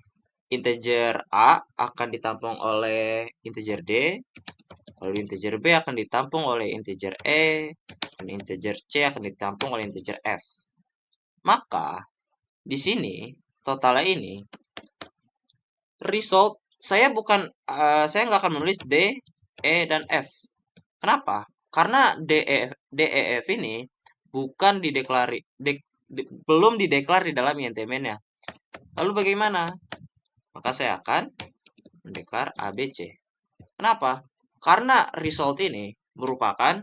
integer A akan ditampung oleh integer D, lalu integer B akan ditampung oleh integer E, dan integer C akan ditampung oleh integer F. Maka di sini totalnya ini result saya nggak akan menulis D, E, dan F. Kenapa? Karena DEF ini bukan belum dideklar di dalam INT main-nya. Lalu bagaimana? Maka saya akan mendeklar ABC. Kenapa? Karena result ini merupakan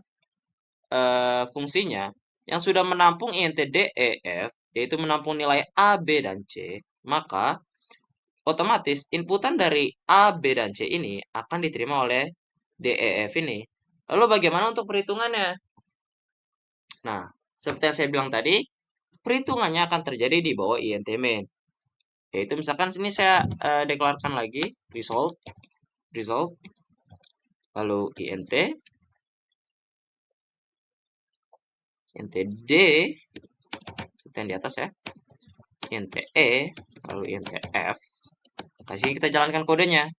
fungsinya yang sudah menampung int DEF, yaitu menampung nilai A, B, dan C, maka otomatis inputan dari A, B, dan C ini akan diterima oleh DEF ini. Lalu bagaimana untuk perhitungannya? Nah, seperti yang saya bilang tadi, perhitungannya akan terjadi di bawah int main. Yaitu misalkan sini saya deklarkan lagi result, lalu int D seperti yang di atas ya, int E, lalu int F. Kasih kita jalankan kodenya.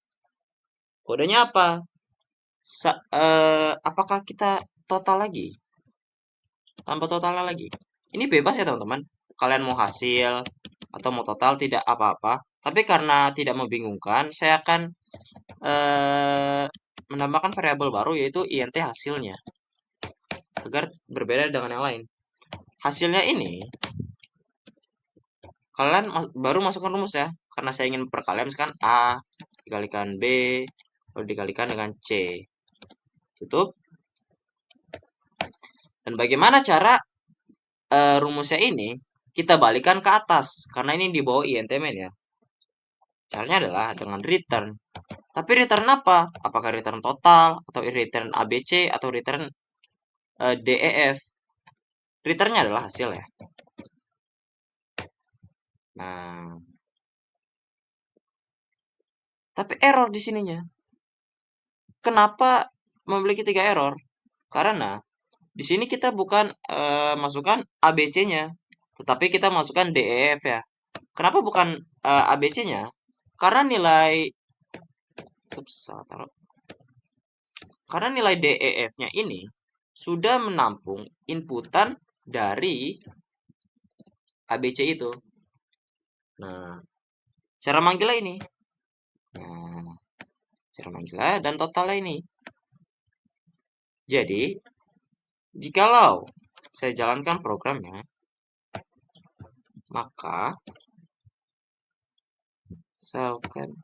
Kodenya apa? Apakah kita total lagi? Tambah totalnya lagi. Ini bebas ya teman-teman. Kalian mau hasil atau mau total tidak apa-apa. Tapi karena tidak membingungkan, saya akan menambahkan variabel baru yaitu int hasilnya. Agar berbeda dengan yang lain. Hasilnya ini kalian baru masukkan rumus ya. Karena saya ingin perkalian misalkan A dikalikan B lalu dikalikan dengan C. Tutup. Dan bagaimana cara rumusnya ini kita balikan ke atas karena ini di bawah int main ya. Caranya adalah dengan return. Tapi return apa? Apakah return total atau return ABC atau return DEF? Returnnya adalah hasil ya. Nah, tapi error di sininya. Kenapa memiliki 3 error? Karena di sini kita bukan masukkan ABC-nya, tetapi kita masukkan DEF ya. Kenapa bukan ABC-nya? Karena nilai karena nilai DEF-nya ini sudah menampung inputan dari ABC itu. Nah, cara manggilnya ini. Nah, cara manggilnya dan totalnya ini. Jadi, jikalau saya jalankan programnya, maka misalkan,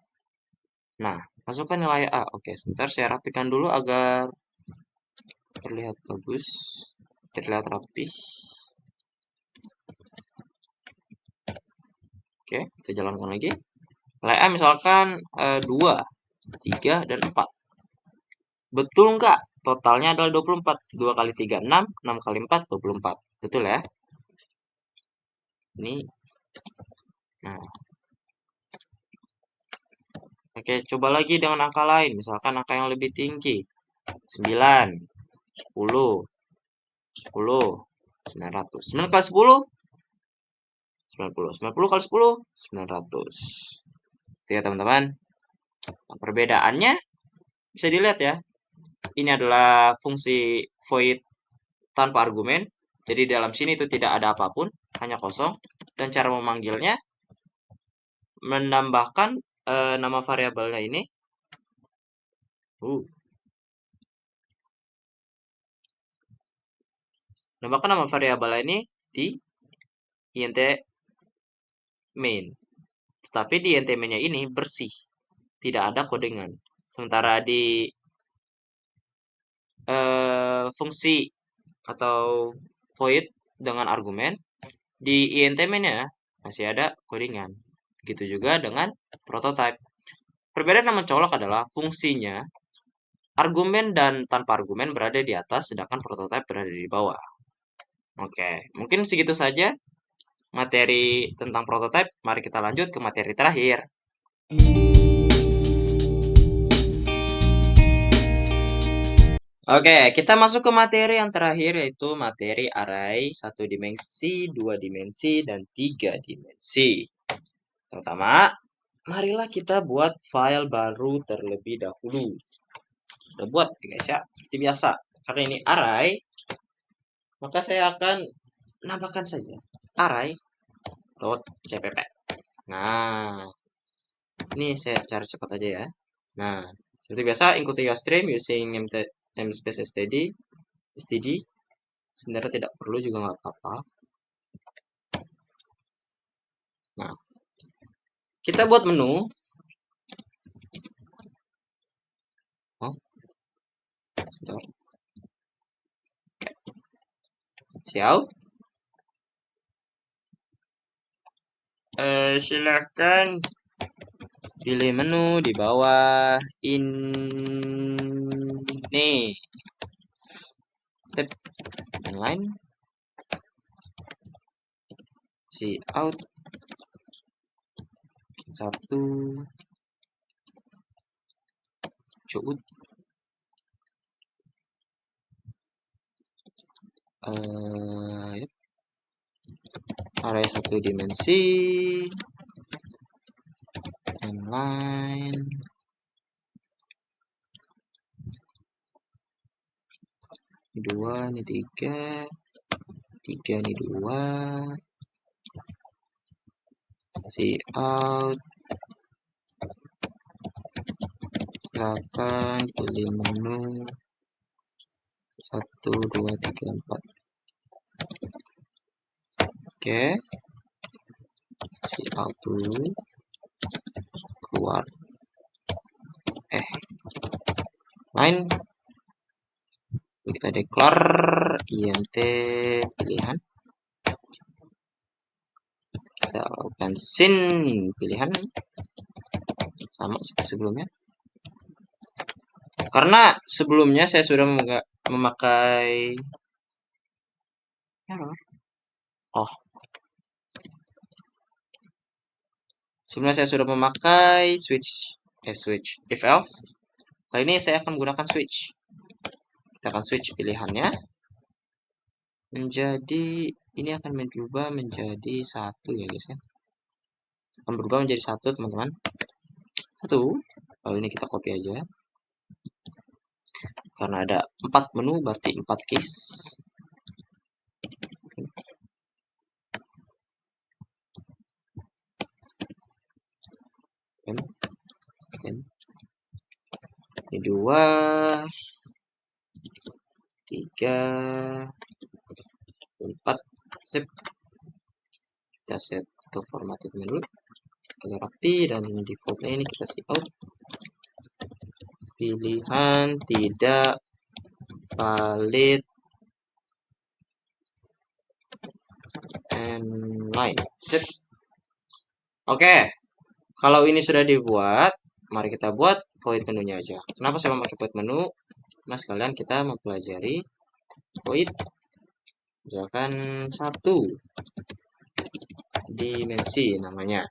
nah, masukkan nilai A. Oke, sebentar saya rapikan dulu agar terlihat bagus, terlihat rapi. Oke, kita jalankan lagi. Nilai A misalkan 2, 3, dan 4. Betul nggak? Totalnya adalah 24. 2 kali 3, 6 kali 4, 24. Betul ya? Ini, nah. Oke, coba lagi dengan angka lain. Misalkan angka yang lebih tinggi. 9, 10, 10, 900. 9 kali 10, 90. 90 kali 10, 900. Itu ya teman-teman. Nah, perbedaannya bisa dilihat ya. Ini adalah fungsi void tanpa argumen. Jadi dalam sini itu tidak ada apapun, hanya kosong. Dan cara memanggilnya menambahkan nama variabelnya ini. Nambahkan nama variabelnya ini di int main. Tetapi di int main-nya ini bersih, tidak ada kodengan. Sementara di fungsi atau void dengan argumen di int main-nya masih ada codingan. Begitu juga dengan prototype. Perbedaan yang mencolok adalah fungsinya argumen dan tanpa argumen berada di atas, sedangkan prototype berada di bawah. Oke, mungkin segitu saja materi tentang prototype. Mari kita lanjut ke materi terakhir. Oke, kita masuk ke materi yang terakhir, yaitu materi array 1 dimensi, 2 dimensi, dan 3 dimensi. Pertama, marilah kita buat file baru terlebih dahulu. Kita buat guys ya, seperti biasa. Karena ini array, maka saya akan nambahkan saja array.cpp. Nah, ini saya cari cepat aja ya. Nah, seperti biasa, include your stream using namespace std. Sebenarnya tidak perlu juga nggak apa-apa. Nah, kita buat menu. Oh, sebentar. Siap. Silahkan pilih menu di bawah ini. Tip inline. Si out 1 cuut array 1 dimensi inline ini 2, ini 3, 3 ini 2, si out silakan pilih menu 1, 2, 3, 4. Oke, si out dulu keluar line kita declare int pilihan, kita lakukan sin pilihan sama seperti sebelumnya. Karena sebelumnya saya sudah memakai error. Sebelumnya saya sudah memakai switch if else. Kali ini saya akan menggunakan switch. Kita akan switch pilihannya menjadi, ini akan berubah menjadi 1 ya guys ya. Akan berubah menjadi 1 teman-teman. 1. Lalu ini kita copy aja. Karena ada 4 menu berarti 4 case. Ini 2, 3, 4. Sip. Kita set ke formatted menu agar rapi, dan defaultnya ini kita see out pilihan tidak valid and line. Sip. Oke, kalau ini sudah dibuat, mari kita buat void menunya aja. Kenapa saya memakai void menu? Nah, sekalian kita mempelajari void misalkan satu dimensi namanya,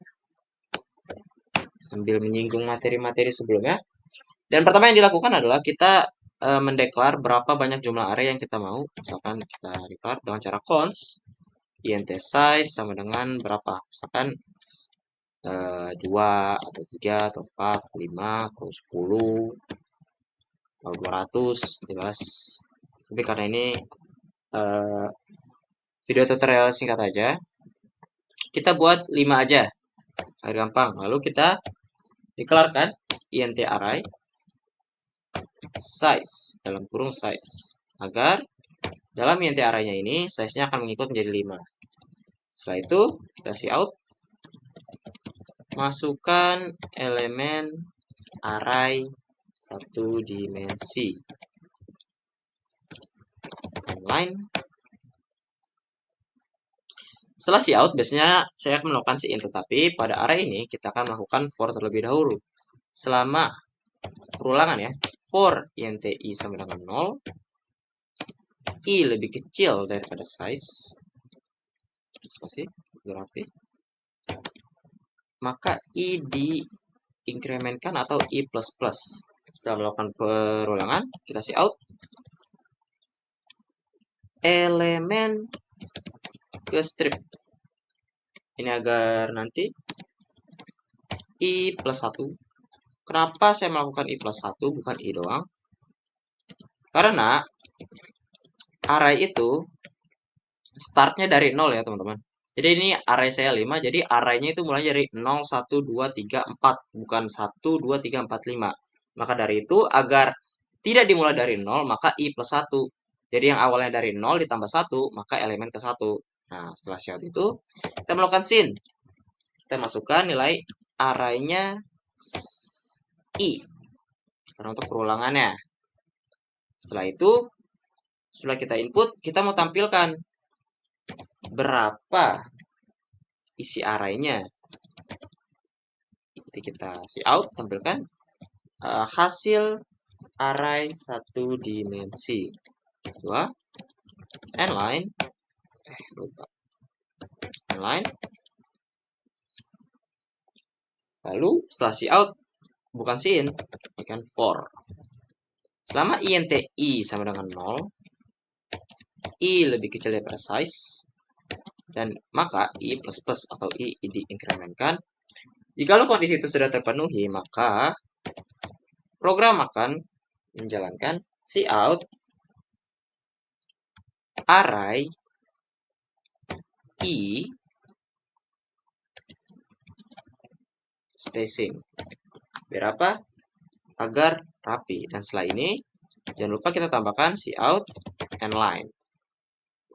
sambil menyinggung materi-materi sebelumnya. Dan pertama yang dilakukan adalah kita mendeklar berapa banyak jumlah array yang kita mau. Misalkan kita declare dengan cara const int size sama dengan berapa. Misalkan 2 atau 3 atau 4, 5 atau 10 atau 200 bebas. Tapi karena ini eh, video tutorial singkat aja, kita buat 5 aja agar gampang. Lalu kita declarekan int array size dalam kurung size agar dalam int array-nya ini size-nya akan mengikut menjadi 5. Setelah itu kita cout, masukkan elemen array satu dimensi inline. Setelah cout, biasanya saya akan melakukan int, tetapi pada array ini kita akan melakukan for terlebih dahulu. Selama perulangan ya, for int i sama dengan 0, i lebih kecil daripada size, spasi, grafik, maka i diinkremenkan atau i++. Setelah melakukan perulangan, kita cout elemen ke strip. Ini agar nanti i plus 1. Kenapa saya melakukan i plus 1 bukan i doang? Karena array itu startnya dari 0 ya teman-teman. Jadi ini array saya 5, jadi array-nya itu mulai dari 0, 1, 2, 3, 4, bukan 1, 2, 3, 4, 5. Maka dari itu, agar tidak dimulai dari 0, maka i plus 1. Jadi yang awalnya dari 0 ditambah 1, maka elemen ke 1. Nah, setelah shout itu, kita melakukan sin. Kita masukkan nilai array-nya i. Karena untuk perulangannya. Setelah itu, setelah kita input, kita mau tampilkan berapa isi array-nya. Jadi kita cout, tampilkan hasil array satu dimensi. 2, inline, lupa, inline. Lalu setelah cout, bukan sin, bukan for. Selama int i sama dengan 0, i lebih kecil daripada size, dan maka i plus plus atau i diinkremenkan. Jika kondisi itu sudah terpenuhi, maka program akan menjalankan cout array i spacing. Berapa? Agar rapi. Dan setelah ini, jangan lupa kita tambahkan cout inline.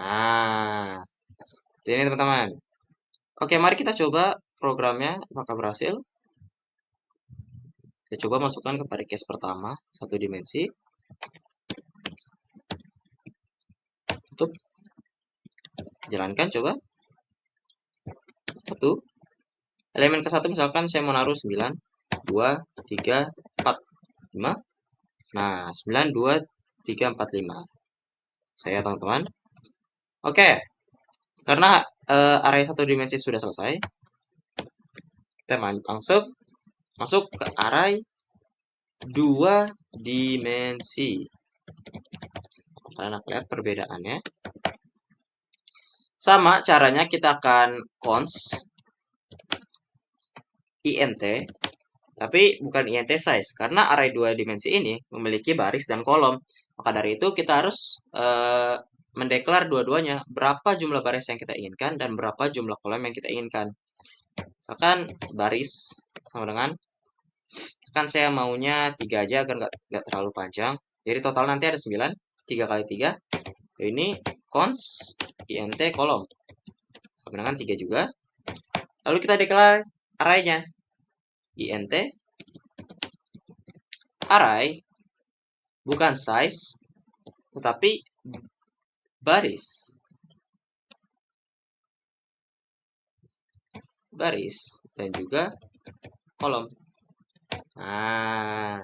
Nah, ini teman-teman. Oke, mari kita coba programnya apakah berhasil. Kita coba masukkan kepada case pertama, satu dimensi. Tutup. Jalankan coba. 1. Elemen ke 1 misalkan saya mau naruh 9, 2, 3, 4, 5. Nah, 9, 2, 3, 4, 5. Saya teman-teman. Oke. Karena array satu dimensi sudah selesai, kita langsung masuk ke array 2 dimensi. Kalian akan lihat perbedaannya. Sama caranya kita akan const int, tapi bukan int size, karena array 2 dimensi ini memiliki baris dan kolom. Maka dari itu kita harus mendeklar dua-duanya, berapa jumlah baris yang kita inginkan dan berapa jumlah kolom yang kita inginkan. Misalkan baris sama dengan, kan saya maunya 3 aja agar nggak terlalu panjang. Jadi total nanti ada 9, 3 kali 3. Ini const int kolom sama dengan 3 juga. Lalu kita declare array-nya int array, bukan size tetapi baris. baris, dan juga kolom. Nah,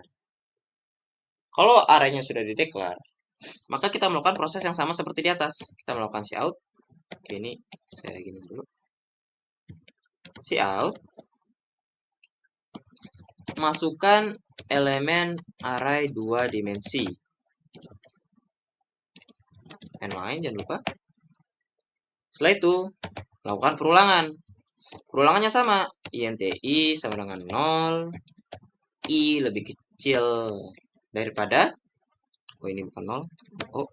kalau arraynya sudah dideklar, maka kita melakukan proses yang sama seperti di atas. Kita melakukan cout. Oke, ini saya gini dulu. Cout. Masukkan elemen array 2 dimensi. N-line, jangan lupa. Setelah itu, lakukan perulangan. Perulangannya sama. INTI sama dengan 0. I lebih kecil daripada, oh ini bukan 0. Oh,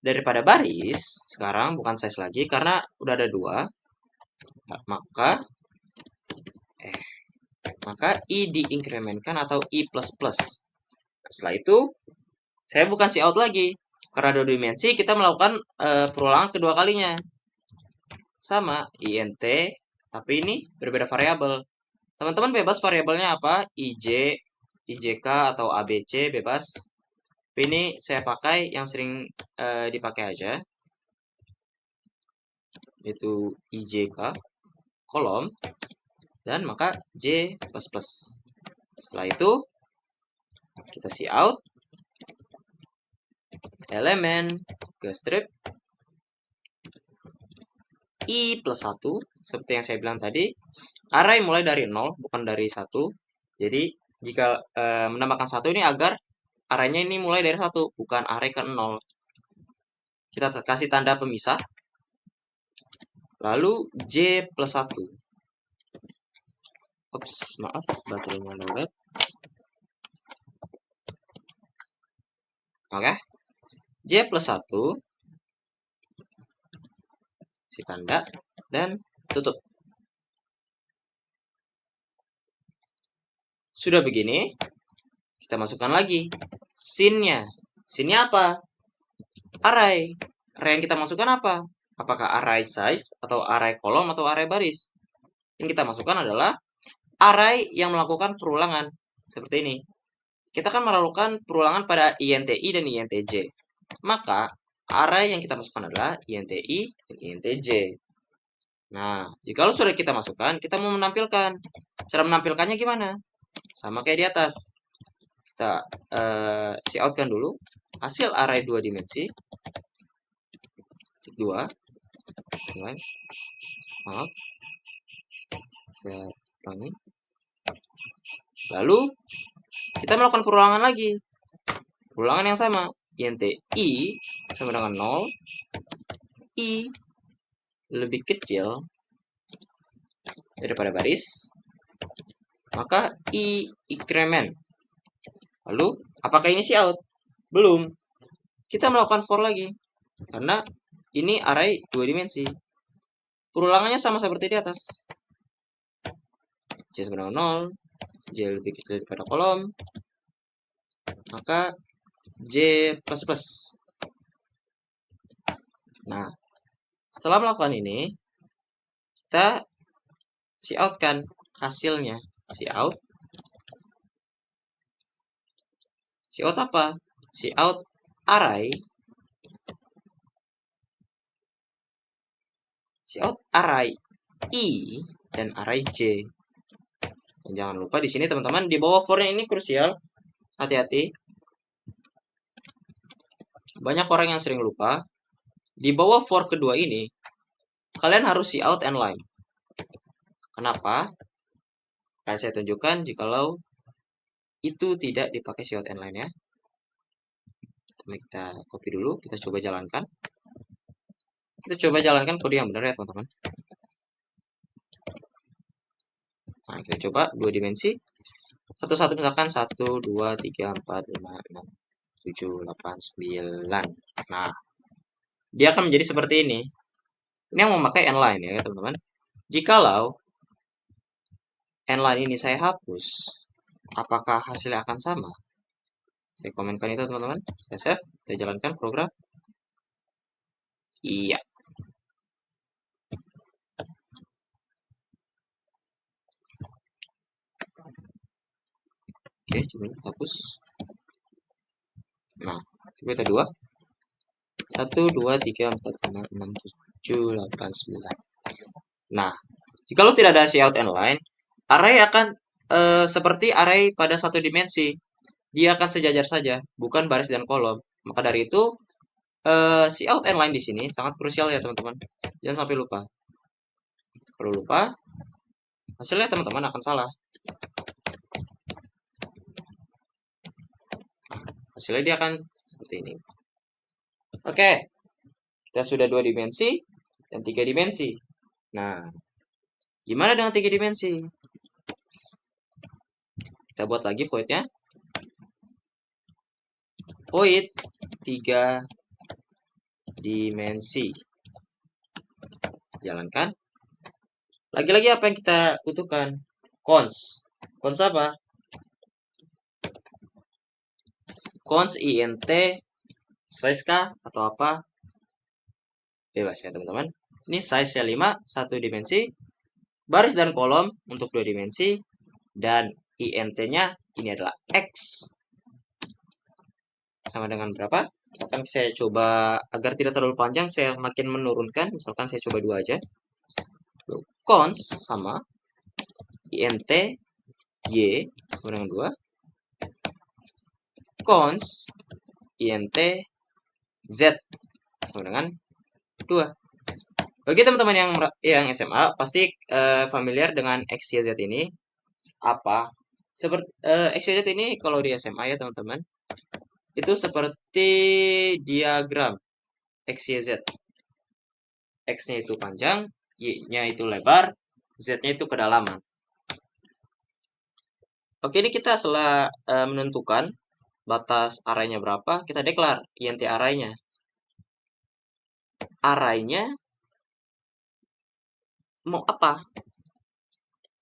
daripada baris, sekarang bukan size lagi karena udah ada 2. Maka I diinkremenkan atau I++. Setelah itu, saya bukan cout lagi. Karena 2 dimensi, kita melakukan perulangan kedua kalinya. Sama, int, tapi ini berbeda variabel. Teman-teman bebas variabelnya apa? IJ, IJK, atau ABC, bebas. Tapi ini saya pakai yang sering dipakai aja, yaitu IJK, kolom, dan maka J++. Setelah itu, kita cout, elemen ke strip, I+1, seperti yang saya bilang tadi, array mulai dari 0, bukan dari 1. Jadi, jika menambahkan 1 ini agar arraynya ini mulai dari 1, bukan array ke 0. Kita kasih tanda pemisah. Lalu J+1. Ups, maaf, baterainya lewat. Oke. J+1. Si tanda. Dan tutup. Sudah begini, kita masukkan lagi scene-nya. Scene-nya apa? Array. Array yang kita masukkan apa? Apakah array size, atau array kolom, atau array baris? Yang kita masukkan adalah array yang melakukan perulangan. Seperti ini. Kita kan melakukan perulangan pada INTI dan INTJ. Maka, array yang kita masukkan adalah INTI dan INTJ. Nah, jika sudah kita masukkan, kita mau menampilkan. Cara menampilkannya gimana? Sama kayak di atas. Kita cout-kan dulu. Hasil array 2 dimensi. 2. Maaf. Saya ulangi. Lalu, kita melakukan perulangan lagi. Perulangan yang sama. INT I sama dengan 0. I lebih kecil daripada baris. Maka I increment. Lalu, apakah ini cout? Belum. Kita melakukan for lagi. Karena ini array 2 dimensi. Perulangannya sama seperti di atas. J sama dengan 0. J lebih kecil daripada kolom. Maka J++. Nah, setelah melakukan ini, kita cout-kan hasilnya. Cout. Cout apa? Cout array. Cout array I dan array J. Dan jangan lupa di sini teman-teman, di bawah for-nya ini krusial. Hati-hati. Banyak orang yang sering lupa. Di bawah for kedua ini, kalian harus cout and line. Kenapa? Akan saya tunjukkan jikalau itu tidak dipakai cout and line ya. Kita copy dulu, kita coba jalankan. Kita coba jalankan kode yang benar ya teman-teman. Nah, kita coba 2 dimensi. Satu-satu misalkan 1, 2, 3, 4, 5, 6, 7, 8, 9. Nah, dia akan menjadi seperti ini. Ini yang memakai n-line ya teman-teman. Jikalau n-line ini saya hapus, apakah hasilnya akan sama? Saya komenkan itu teman-teman. Saya save, kita jalankan program. Iya. Oke, coba hapus. Nah, coba kita 2. 1, 2, 3, 4, 5, 6, 7, 8, 9. Nah, jikalau tidak ada cout and line, array akan seperti array pada satu dimensi. Dia akan sejajar saja, bukan baris dan kolom. Maka dari itu, cout and line di sini sangat krusial ya teman-teman. Jangan sampai lupa. Kalau lupa, hasilnya teman-teman akan salah. Hasilnya dia akan seperti ini. Oke, kita sudah 2 dimensi dan 3 dimensi. Nah, gimana dengan 3 dimensi? Kita buat lagi void-nya. Void 3 dimensi. Jalankan. Lagi-lagi apa yang kita butuhkan? Cons. Cons apa? Cons int size kah atau apa? Bebas ya teman-teman. Ini size-nya 5, 1 dimensi. Baris dan kolom untuk 2 dimensi. Dan int-nya ini adalah x. Sama dengan berapa? Misalkan saya coba, agar tidak terlalu panjang, saya makin menurunkan. Misalkan saya coba 2 aja. Cons sama int y sama dengan 2. Cons int z sama dengan 2. Bagi teman-teman yang SMA pasti familiar dengan XYZ ini. Apa? Seperti XYZ ini kalau di SMA ya teman-teman, itu seperti diagram XYZ. X-nya itu panjang, Y-nya itu lebar, Z-nya itu kedalaman. Oke, ini kita setelah menentukan batas arraynya berapa, kita declare int arraynya. Arraynya mau apa?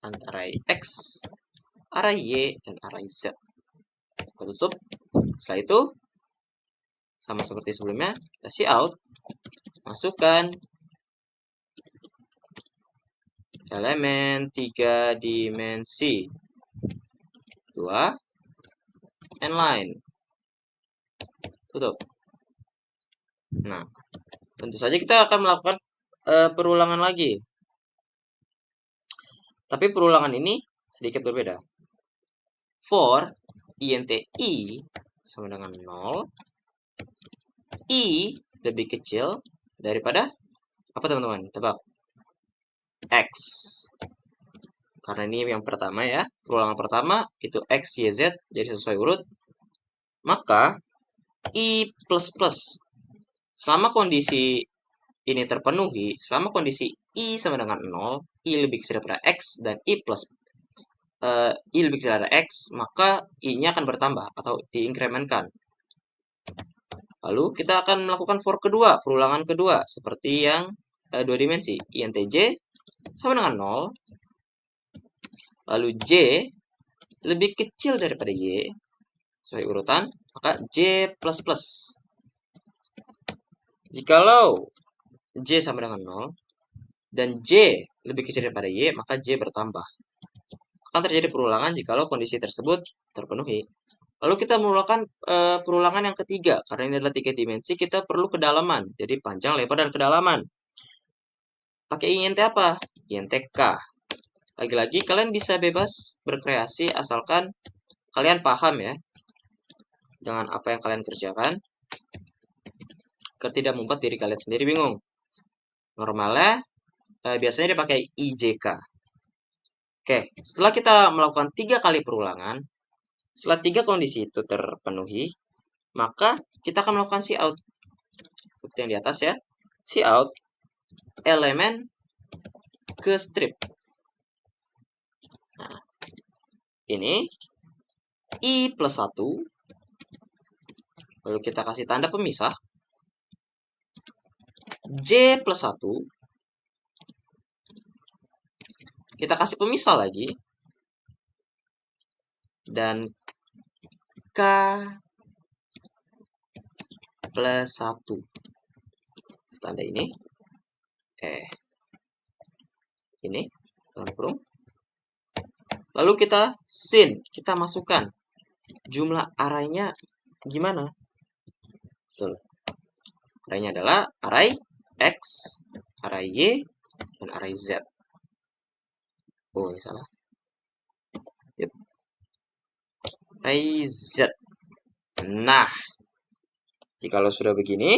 Array X, array Y, dan array Z. Kita tutup. Setelah itu, sama seperti sebelumnya, kita cout, masukkan elemen 3 dimensi 2 and line. Tutup. Nah, tentu saja kita akan melakukan perulangan lagi. Tapi perulangan ini sedikit berbeda. For int i sama dengan 0, i lebih kecil daripada apa teman-teman? Tebak. X. Karena ini yang pertama ya, perulangan pertama itu X, Y, Z, jadi sesuai urut. Maka I++, selama kondisi ini terpenuhi, selama kondisi I sama dengan 0, I lebih kecil daripada X, dan I lebih kecil dari X, maka I-nya akan bertambah atau diinkremenkan. Lalu kita akan melakukan for kedua, perulangan kedua, seperti yang 2 dimensi. Int j sama dengan 0, lalu j lebih kecil daripada y, sesuai urutan, maka j++. Jikalau j sama dengan 0, dan j lebih kecil daripada y, maka j bertambah. Akan terjadi perulangan jikalau kondisi tersebut terpenuhi. Lalu kita melakukan perulangan yang ketiga. Karena ini adalah 3 dimensi, kita perlu kedalaman. Jadi panjang, lebar, dan kedalaman. Pakai int apa? Int k. Lagi-lagi kalian bisa bebas berkreasi asalkan kalian paham ya dengan apa yang kalian kerjakan, agar tidak membuat diri kalian sendiri bingung. Normalnya biasanya dipakai IJK. Oke, setelah kita melakukan 3 kali perulangan, setelah 3 kondisi itu terpenuhi, maka kita akan melakukan cout. Seperti yang di atas ya. Cout elemen ke strip. Nah, ini I+1, lalu kita kasih tanda pemisah, J+1, kita kasih pemisah lagi, dan K+1. Tanda ini, ini, dalam kurung. Lalu kita sin, kita masukkan jumlah arraynya gimana? Betul. Arraynya adalah array X, array Y, dan array Z. Oh, ini salah. Yep. Array Z. Nah, jikalau sudah begini,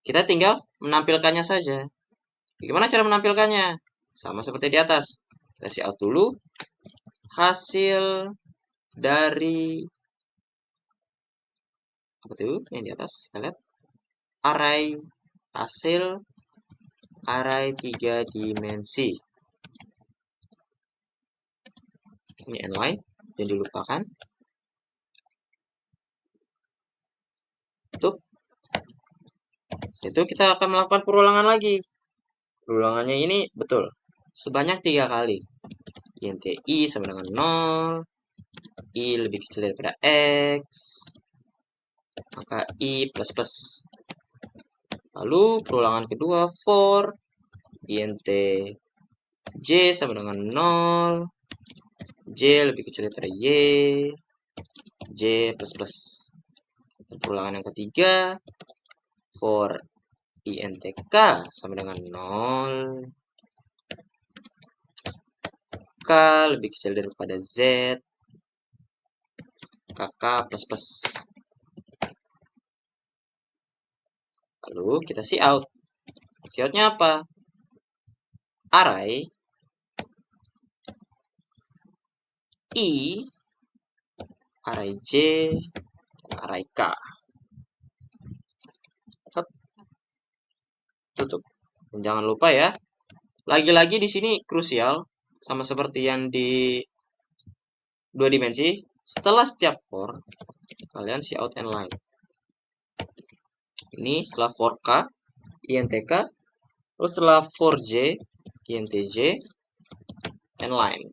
kita tinggal menampilkannya saja. Bagaimana cara menampilkannya? Sama seperti di atas. Kita see out dulu. Hasil dari apa tuh yang di atas? Kita lihat array hasil array 3 dimensi. Ini n-line, jangan dilupakan. Tutup. Setelah itu kita akan melakukan perulangan lagi. Perulangannya ini betul. Sebanyak 3 kali. Int i sama dengan 0. I lebih kecil daripada X. Maka i plus plus. Lalu perulangan kedua for int j sama dengan 0. J lebih kecil daripada Y. J plus plus. Dan perulangan yang ketiga for int k sama dengan 0. K lebih kecil daripada Z. KK plus plus. Lalu kita see out. See outnya apa? Array I, array J, dan array K. Tutup. Dan jangan lupa ya, lagi-lagi di sini krusial, sama seperti yang di 2 dimensi. Setelah setiap for, kalian see out and line. Ini setelah for K, int K, lalu setelah for J, int J, and line.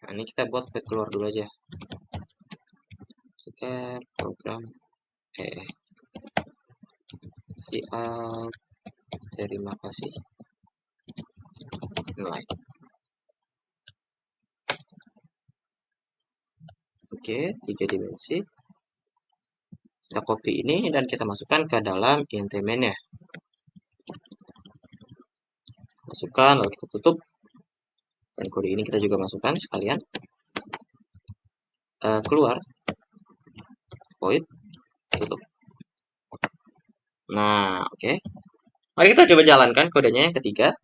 Nah, ini kita buat void keluar dulu aja. Kita program see out, terima kasih. Line. Oke, 3 dimensi. Kita copy ini dan kita masukkan ke dalam int main-nya. Masukkan, lalu kita tutup. Dan kode ini kita juga masukkan sekalian. Keluar. Void. Tutup. Nah, oke. Mari kita coba jalankan kodenya yang ketiga.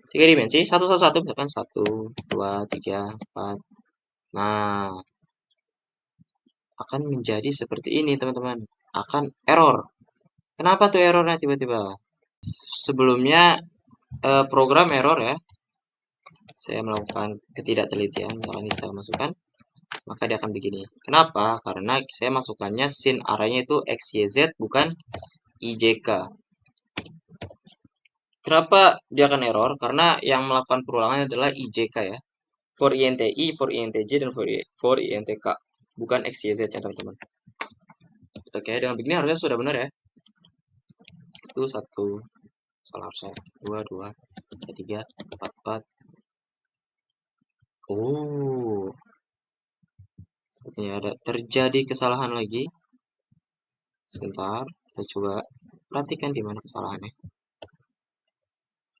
3 dimensi, 1, 1, 1, misalkan 1, 2, 3, 4. Nah, akan menjadi seperti ini, teman-teman. Akan error. Kenapa tuh errornya tiba-tiba? Sebelumnya program error ya. Saya melakukan ketidaktelitian, misalkan kita masukkan, maka dia akan begini. Kenapa? Karena saya masukkannya scene arraynya itu XYZ bukan IJK. Kenapa dia akan error? Karena yang melakukan perulangan adalah IJK ya. For INTI, for INTJ, dan for INTK. Bukan XYZ ya teman-teman. Oke, dengan begini harusnya sudah benar ya. Itu 1, salah harusnya 2, 2, 3, 4, 4. Oh, sepertinya ada terjadi kesalahan lagi. Sebentar, kita coba perhatikan di mana kesalahannya.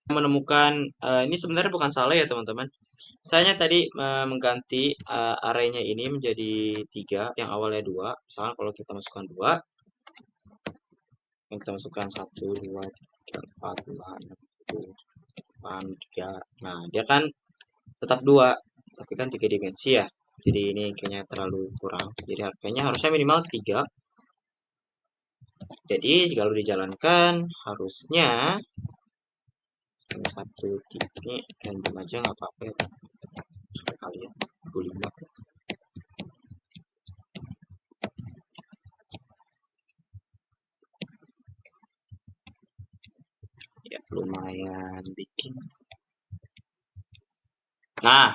Menemukan ini sebenarnya bukan salah ya teman-teman. Saya tadi mengganti arraynya ini menjadi 3, yang awalnya 2. Misalkan kalau kita masukkan 2, yang kita masukkan 1, 2, 3, 4, 5, 6, 7, 8, 3. Nah, dia kan tetap 2, tapi kan 3 dimensi ya. Jadi ini kayaknya terlalu kurang. Jadi kayaknya harusnya minimal 3. Jadi kalau dijalankan harusnya satu titik random aja nggak apa-apa ya sekali ya 25. Ya lumayan bikin. Nah,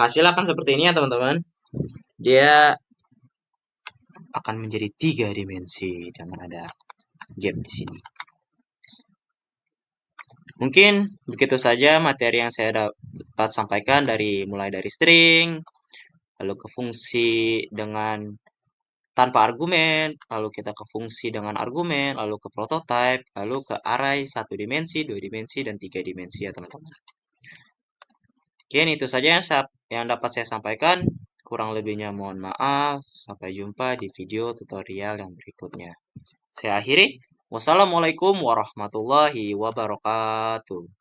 hasil akan seperti ini ya teman-teman. Dia akan menjadi 3 dimensi dengan ada gap di sini. Mungkin begitu saja materi yang saya dapat sampaikan mulai dari string, lalu ke fungsi dengan tanpa argumen, lalu kita ke fungsi dengan argumen, lalu ke prototype, lalu ke array satu dimensi, dua dimensi, dan tiga dimensi ya teman-teman. Oke, itu saja yang dapat saya sampaikan. Kurang lebihnya mohon maaf. Sampai jumpa di video tutorial yang berikutnya. Saya akhiri. Wassalamualaikum warahmatullahi wabarakatuh.